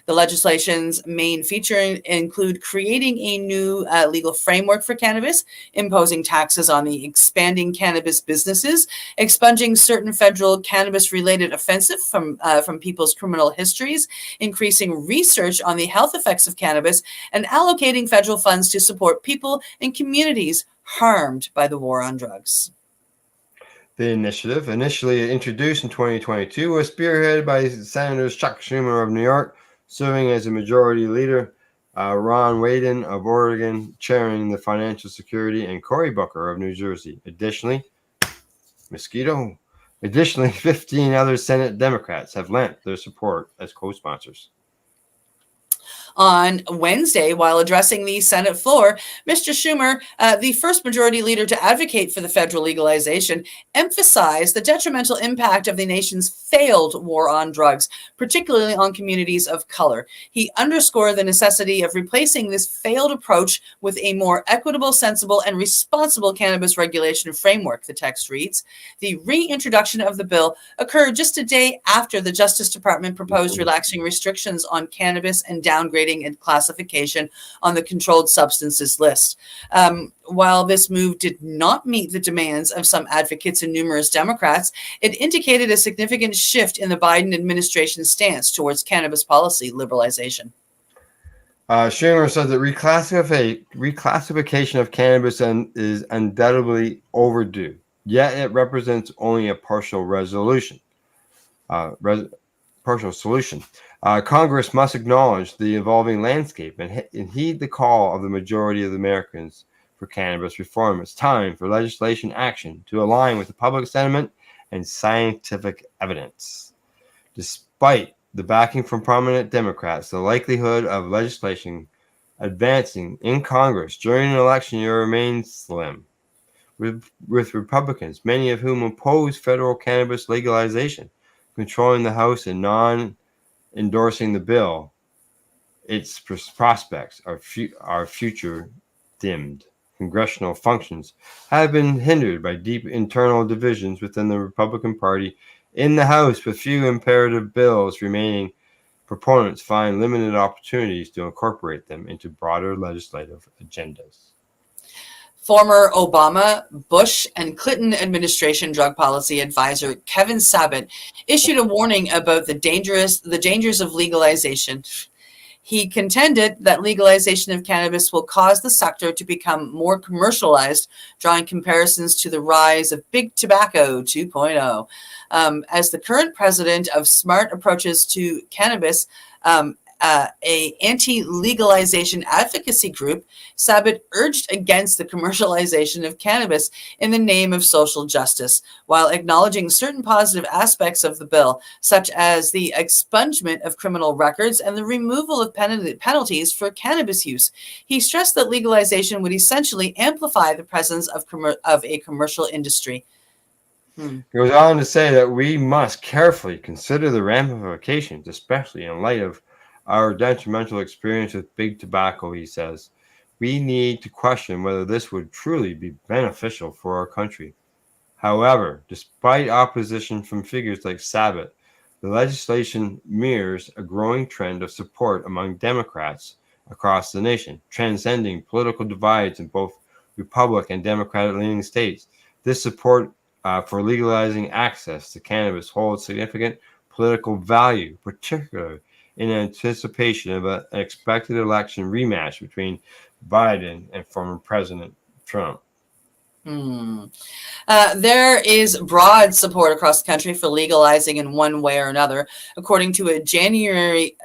[SPEAKER 6] The legislation's main feature include creating a new legal framework for cannabis, imposing taxes on the expanding cannabis businesses, expunging certain federal cannabis-related offenses from people's criminal histories, increasing research on the health effects of cannabis, and allocating federal funds to support people and communities harmed by the war on drugs.
[SPEAKER 5] The initiative, initially introduced in 2022, was spearheaded by Senators Chuck Schumer of New York, serving as a majority leader, Ron Wyden of Oregon, chairing the Financial Security, and Cory Booker of New Jersey. Additionally, 15 other Senate Democrats have lent their support as co-sponsors.
[SPEAKER 6] On Wednesday, while addressing the Senate floor, Mr. Schumer, the first majority leader to advocate for the federal legalization, emphasized the detrimental impact of the nation's failed war on drugs, particularly on communities of color. He underscored the necessity of replacing this failed approach with a more equitable, sensible, and responsible cannabis regulation framework, the text reads. The reintroduction of the bill occurred just a day after the Justice Department proposed relaxing restrictions on cannabis and downgrading and classification on the controlled substances list. While this move did not meet the demands of some advocates and numerous Democrats, it indicated a significant shift in the Biden administration's stance towards cannabis policy liberalization.
[SPEAKER 5] Schumer said that reclassification of cannabis is undoubtedly overdue, yet it represents only a partial solution. Congress must acknowledge the evolving landscape and heed the call of the majority of Americans for cannabis reform. It's time for legislation action to align with the public sentiment and scientific evidence. Despite the backing from prominent Democrats, the likelihood of legislation advancing in Congress during an election year remains slim, with Republicans, many of whom oppose federal cannabis legalization, controlling the House and endorsing the bill. Its prospects are future dimmed. Congressional functions have been hindered by deep internal divisions within the Republican Party in the House, with few imperative bills remaining. Proponents find limited opportunities to incorporate them into broader legislative agendas.
[SPEAKER 6] Former Obama, Bush, and Clinton administration drug policy advisor Kevin Sabet issued a warning about the dangers of legalization. He contended that legalization of cannabis will cause the sector to become more commercialized, drawing comparisons to the rise of Big Tobacco 2.0. As the current president of Smart Approaches to Cannabis, a anti-legalization advocacy group, Sabet urged against the commercialization of cannabis in the name of social justice, while acknowledging certain positive aspects of the bill, such as the expungement of criminal records and the removal of penalties for cannabis use. He stressed that legalization would essentially amplify the presence of a commercial industry.
[SPEAKER 5] He goes on to say that we must carefully consider the ramifications, especially in light of our detrimental experience with big tobacco, he says. We need to question whether this would truly be beneficial for our country. However, despite opposition from figures like Sabet, the legislation mirrors a growing trend of support among Democrats across the nation, transcending political divides in both Republican and Democratic-leaning states. This support for legalizing access to cannabis holds significant political value, particularly in anticipation of an expected election rematch between Biden and former President Trump.
[SPEAKER 6] There is broad support across the country for legalizing in one way or another. According to a January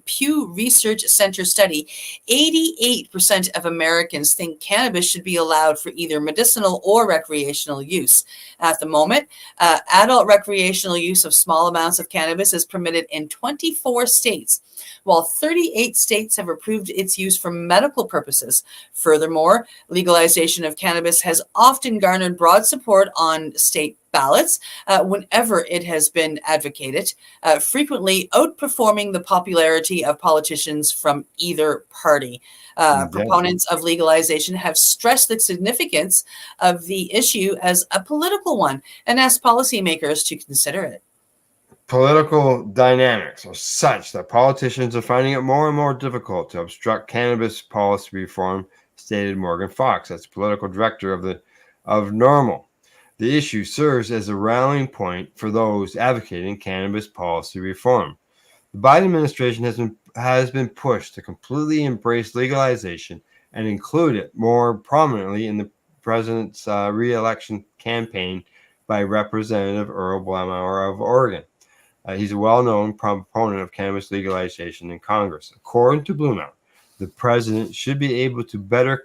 [SPEAKER 6] Pew Research Center study, 88% of Americans think cannabis should be allowed for either medicinal or recreational use. At the moment, adult recreational use of small amounts of cannabis is permitted in 24 states, while 38 states have approved its use for medical purposes. Furthermore, legalization of cannabis has often garnered broad support on state ballots whenever it has been advocated, frequently outperforming the popularity of politicians from either party. Proponents of legalization have stressed the significance of the issue as a political one and asked policymakers to consider it.
[SPEAKER 5] Political dynamics are such that politicians are finding it more and more difficult to obstruct cannabis policy reform, stated Morgan Fox, that's political director of NORML. The issue serves as a rallying point for those advocating cannabis policy reform. The Biden administration has been pushed to completely embrace legalization and include it more prominently in the president's re-election campaign by Representative Earl Blamauer of Oregon. He's a well-known proponent of cannabis legalization in Congress. According to Blumenauer, the president should be able to better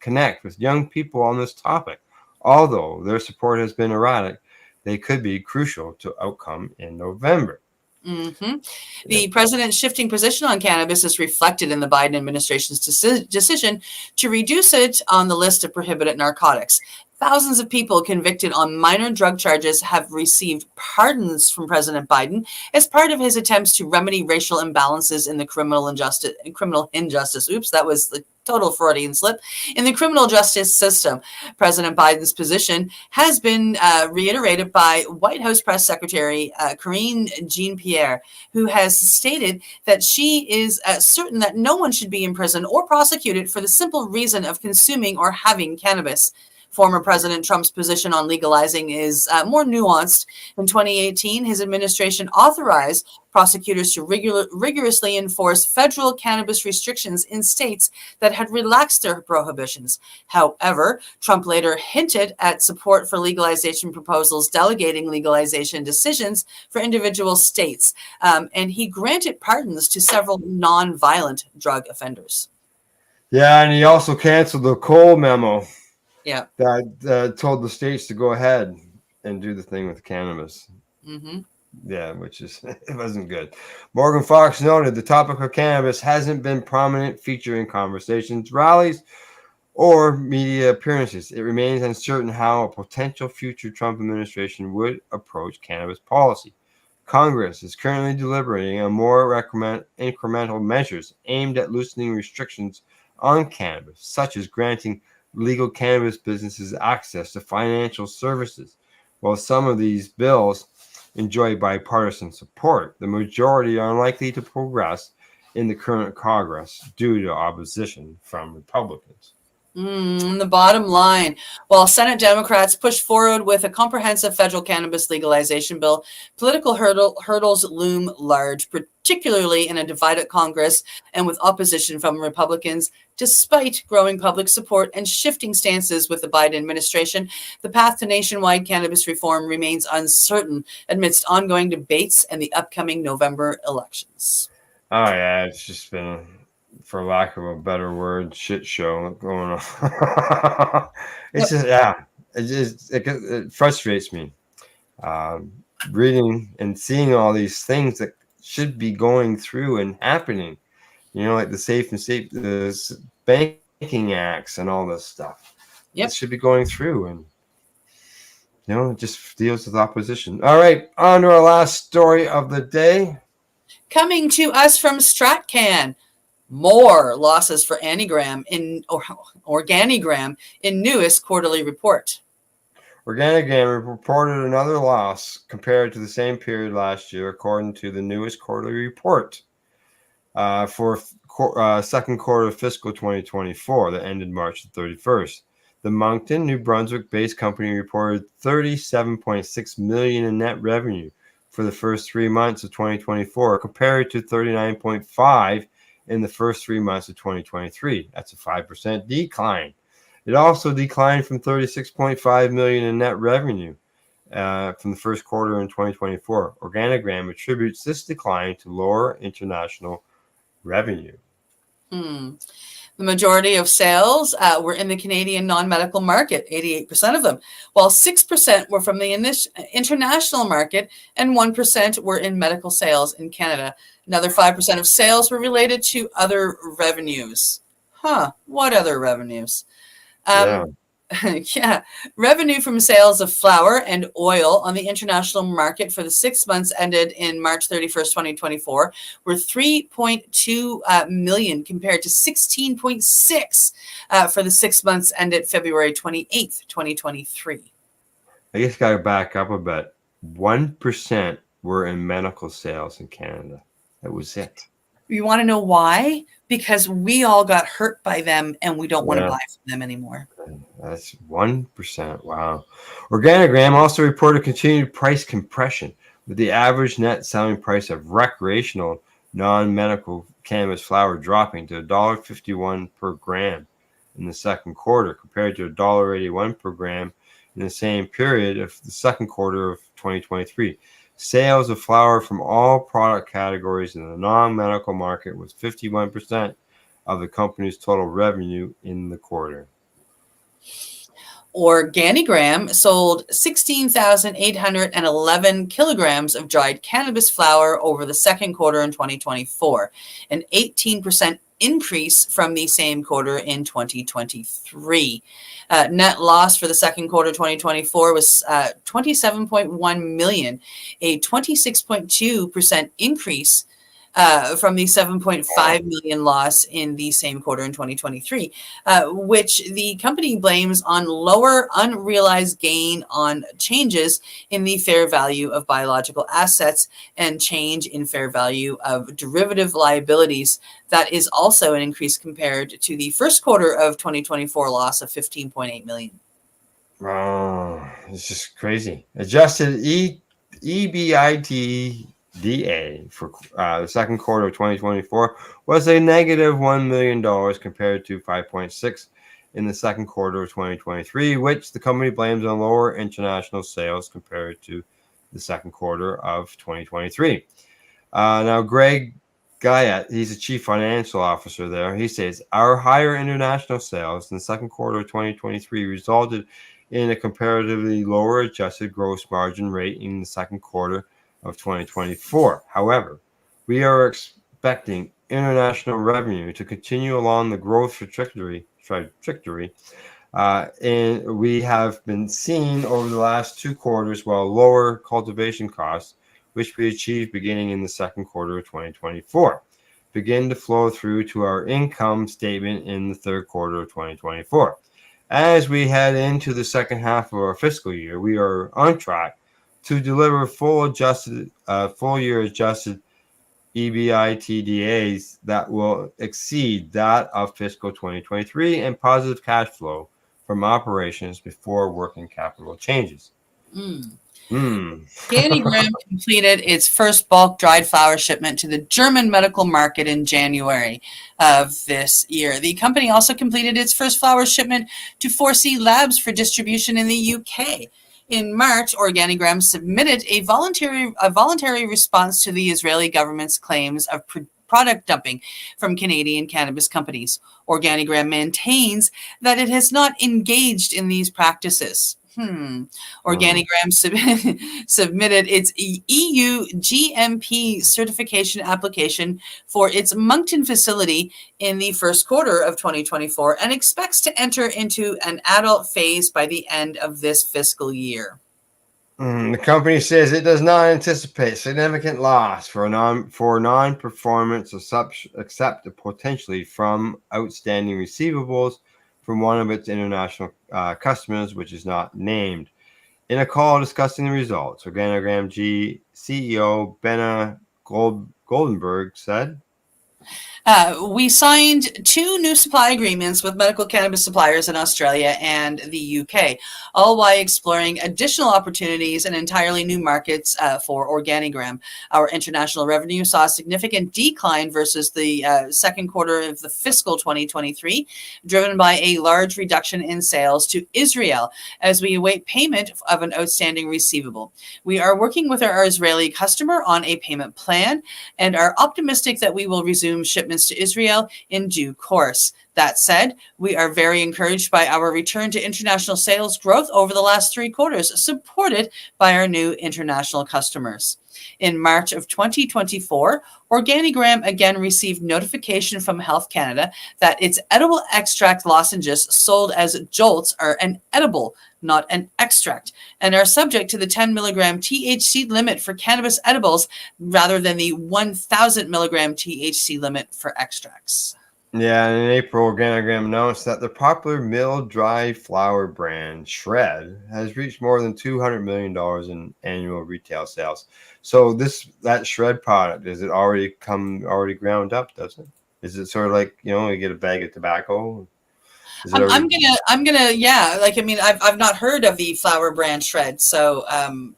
[SPEAKER 5] connect with young people on this topic. Although their support has been erratic, they could be crucial to outcome in November.
[SPEAKER 6] The president's shifting position on cannabis is reflected in the Biden administration's decision to reduce it on the list of prohibited narcotics. Thousands of people convicted on minor drug charges have received pardons from President Biden as part of his attempts to remedy racial imbalances in the criminal injustice. Oops, that was the total Freudian slip. In the criminal justice system, President Biden's position has been reiterated by White House Press Secretary Karine Jean-Pierre, who has stated that she is certain that no one should be imprisoned or prosecuted for the simple reason of consuming or having cannabis. Former President Trump's position on legalizing is more nuanced. In 2018, his administration authorized prosecutors to rigorously enforce federal cannabis restrictions in states that had relaxed their prohibitions. However, Trump later hinted at support for legalization proposals delegating legalization decisions for individual states, and he granted pardons to several non-violent drug offenders.
[SPEAKER 5] Yeah, and he also canceled the Cole memo.
[SPEAKER 6] Yeah,
[SPEAKER 5] that told the states to go ahead and do the thing with cannabis. Yeah, which is it wasn't good. Morgan Fox noted the topic of cannabis hasn't been prominent feature in conversations, rallies, or media appearances. It remains uncertain how a potential future Trump administration would approach cannabis policy. Congress is currently deliberating on more incremental measures aimed at loosening restrictions on cannabis, such as granting legal cannabis businesses access to financial services. While some of these bills enjoy bipartisan support, the majority are unlikely to progress in the current Congress due to opposition from Republicans.
[SPEAKER 6] The bottom line, while Senate Democrats push forward with a comprehensive federal cannabis legalization bill, political hurdles loom large, particularly in a divided Congress and with opposition from Republicans. Despite growing public support and shifting stances with the Biden administration, the path to nationwide cannabis reform remains uncertain amidst ongoing debates and the upcoming November elections.
[SPEAKER 5] Oh, yeah, it's just been, for lack of a better word, shit show going on. It's just, yeah, it frustrates me. Reading and seeing all these things that should be going through and happening, you know, like the banking acts and all this stuff.
[SPEAKER 6] Yep.
[SPEAKER 5] It should be going through, and you know, it just deals with opposition. All right, on to our last story of the day.
[SPEAKER 6] Coming to us from StratCan, more losses for Organigram in newest quarterly report.
[SPEAKER 5] Organigram reported another loss compared to the same period last year, according to the newest quarterly report for second quarter of fiscal 2024 that ended March 31st. The Moncton, New Brunswick-based company reported $37.6 million in net revenue for the first 3 months of 2024, compared to $39.5 in the first 3 months of 2023. That's a 5% decline. It also declined from $36.5 million in net revenue from the first quarter in 2024. Organigram attributes this decline to lower international revenue.
[SPEAKER 6] The majority of sales were in the Canadian non-medical market, 88% of them, while 6% were from the international market and 1% were in medical sales in Canada. Another 5% of sales were related to other revenues. What other revenues? Yeah, revenue from sales of flour and oil on the international market for the 6 months ended in March 31st, 2024 were $3.2 million compared to $16.6 for the 6 months ended February 28th, 2023.
[SPEAKER 5] I guess got to back up a bit. 1% were in medical sales in Canada. That was it.
[SPEAKER 6] You want to know why? Because we all got hurt by them and we don't want to buy from them anymore.
[SPEAKER 5] That's 1%. Wow. Organigram also reported continued price compression, with the average net selling price of recreational non-medical cannabis flower dropping to $1.51 per gram in the second quarter, compared to $1.81 per gram in the same period of the second quarter of 2023. Sales of flower from all product categories in the non-medical market was 51% of the company's total revenue in the quarter.
[SPEAKER 6] Organigram sold 16,811 kilograms of dried cannabis flower over the second quarter in 2024, an 18% increase from the same quarter in 2023. Net loss for the second quarter 2024 was $27.1 million, a 26.2% increase from the $7.5 million loss in the same quarter in 2023, which the company blames on lower unrealized gain on changes in the fair value of biological assets and change in fair value of derivative liabilities. That is also an increase compared to the first quarter of 2024 loss of $15.8 million.
[SPEAKER 5] Oh, it's just crazy. Adjusted EBITDA for the second quarter of 2024 was a negative $1 million compared to 5.6 in the second quarter of 2023, which the company blames on lower international sales compared to the second quarter of 2023. Now, Greg Guyette, he's the chief financial officer there. He says, our higher international sales in the second quarter of 2023 resulted in a comparatively lower adjusted gross margin rate in the second quarter of 2024. However, we are expecting international revenue to continue along the growth trajectory, and we have been seeing over the last 2 quarters, while lower cultivation costs, which we achieved beginning in the second quarter of 2024, begin to flow through to our income statement in the third quarter of 2024. As we head into the second half of our fiscal year, we are on track to deliver full year adjusted EBITDAs that will exceed that of fiscal 2023 and positive cash flow from operations before working capital changes.
[SPEAKER 6] Organigram completed its first bulk dried flower shipment to the German medical market in January of this year. The company also completed its first flower shipment to 4C Labs for distribution in the UK. In March, Organigram submitted a voluntary response to the Israeli government's claims of product dumping from Canadian cannabis companies. Organigram maintains that it has not engaged in these practices. Organigram submitted its EU GMP certification application for its Moncton facility in the first quarter of 2024 and expects to enter into an adult phase by the end of this fiscal year.
[SPEAKER 5] The company says it does not anticipate significant loss for non-performance except potentially from outstanding receivables from one of its international customers, which is not named. In a call discussing the results, Organigram CEO Benna Goldenberg said,
[SPEAKER 6] We signed 2 new supply agreements with medical cannabis suppliers in Australia and the UK, all while exploring additional opportunities and entirely new markets for Organigram. Our international revenue saw a significant decline versus the second quarter of the fiscal 2023, driven by a large reduction in sales to Israel as we await payment of an outstanding receivable. We are working with our Israeli customer on a payment plan and are optimistic that we will resume shipments to Israel in due course. That said, we are very encouraged by our return to international sales growth over the last 3 quarters, supported by our new international customers. In March of 2024, Organigram again received notification from Health Canada that its edible extract lozenges sold as jolts are an edible, not an extract, and are subject to the 10 milligram THC limit for cannabis edibles rather than the 1,000 milligram THC limit for extracts.
[SPEAKER 5] Yeah, and in April, Organigram announced that the popular milled dry flower brand Shred has reached more than $200 million in annual retail sales. So that Shred product, is it already ground up, doesn't it? Is it sort of like, you get a bag of tobacco?
[SPEAKER 6] I'm gonna like, I mean, I've not heard of the flower brand Shred, so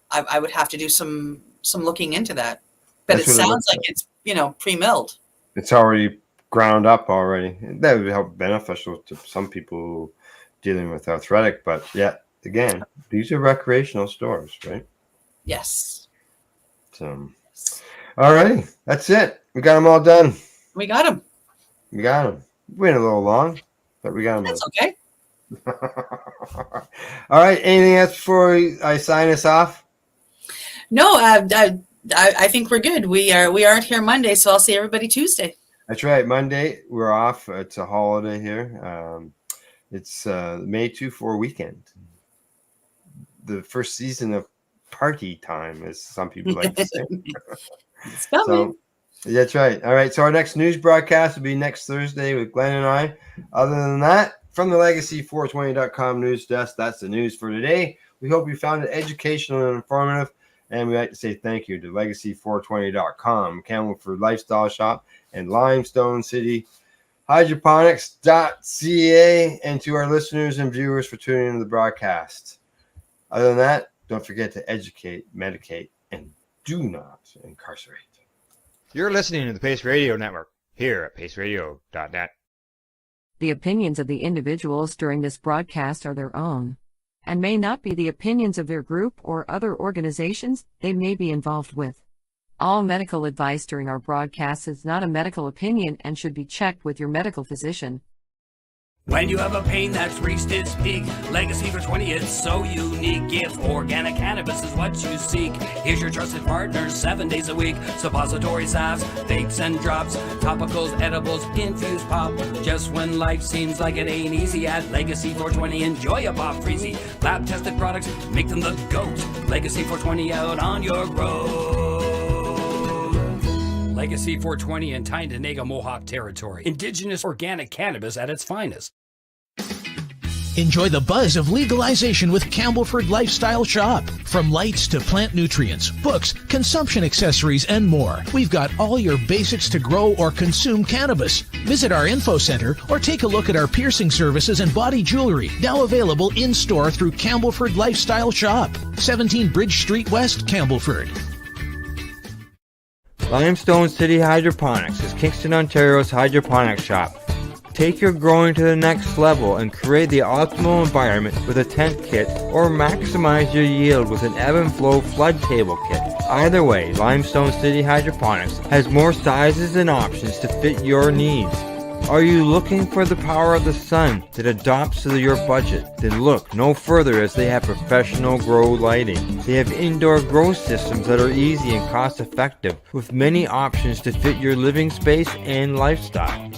[SPEAKER 6] I would have to do some looking into that. But it sounds like it's pre-milled.
[SPEAKER 5] It's already ground up already. That would help beneficial to some people dealing with arthritic, but yeah, again, these are recreational stores, right?
[SPEAKER 6] Yes.
[SPEAKER 5] So, all righty, that's it. We got them all done.
[SPEAKER 6] We got them.
[SPEAKER 5] We went a little long, but we got them.
[SPEAKER 6] That's okay.
[SPEAKER 5] All right. Anything else before I sign us off?
[SPEAKER 6] No, I think we're good. We aren't here Monday, so I'll see everybody Tuesday.
[SPEAKER 5] That's right. Monday, we're off. It's a holiday here. It's May 2-4 weekend. The first season of party time, as some people like to say.
[SPEAKER 6] It's coming.
[SPEAKER 5] So, that's right. All right. So our next news broadcast will be next Thursday with Glenn and I. Other than that, from the Legacy420.com news desk, that's the news for today. We hope you found it educational and informative. And we'd like to say thank you to Legacy420.com, Campbellford Lifestyle Shop, and Limestone City Hydroponics.ca, and to our listeners and viewers for tuning into the broadcast. Other than that, don't forget to educate, medicate, and do not incarcerate.
[SPEAKER 1] You're listening to the Pace Radio Network here at paceradio.net.
[SPEAKER 3] The opinions of the individuals during this broadcast are their own, and may not be the opinions of their group or other organizations they may be involved with. All medical advice during our broadcast is not a medical opinion and should be checked with your medical physician.
[SPEAKER 7] When you have a pain that's reached its peak, Legacy for 20 is so unique. If organic cannabis is what you seek, here's your trusted partner 7 days a week. Suppository salves, vapes and drops, topicals, edibles, infused pop. Just when life seems like it ain't easy, at Legacy 420 enjoy a pop freezy. Lab tested products, make them the GOAT. Legacy 420 out on your road. Legacy 420 in Tyendinaga Mohawk territory. Indigenous organic cannabis at its finest.
[SPEAKER 11] Enjoy the buzz of legalization with Campbellford Lifestyle Shop. From lights to plant nutrients, books, consumption accessories, and more, we've got all your basics to grow or consume cannabis. Visit our info center or take a look at our piercing services and body jewelry, now available in-store through Campbellford Lifestyle Shop, 17 Bridge Street West, Campbellford.
[SPEAKER 1] Limestone City Hydroponics is Kingston, Ontario's hydroponics shop. Take your growing to the next level and create the optimal environment with a tent kit, or maximize your yield with an ebb and flow flood table kit. Either way, Limestone City Hydroponics has more sizes and options to fit your needs. Are you looking for the power of the sun that adapts to your budget? Then look no further, as they have professional grow lighting. They have indoor grow systems that are easy and cost effective, with many options to fit your living space and lifestyle.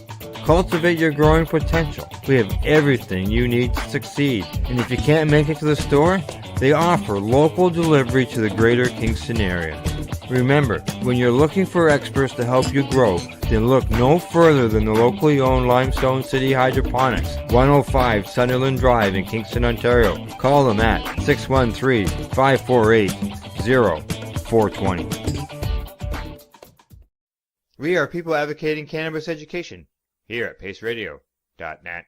[SPEAKER 1] Cultivate your growing potential. We have everything you need to succeed. And if you can't make it to the store, they offer local delivery to the greater Kingston area. Remember, when you're looking for experts to help you grow, then look no further than the locally owned Limestone City Hydroponics, 105 Sunderland Drive in Kingston, Ontario. Call them at 613-548-0420. We are people advocating cannabis education here at paceradio.net.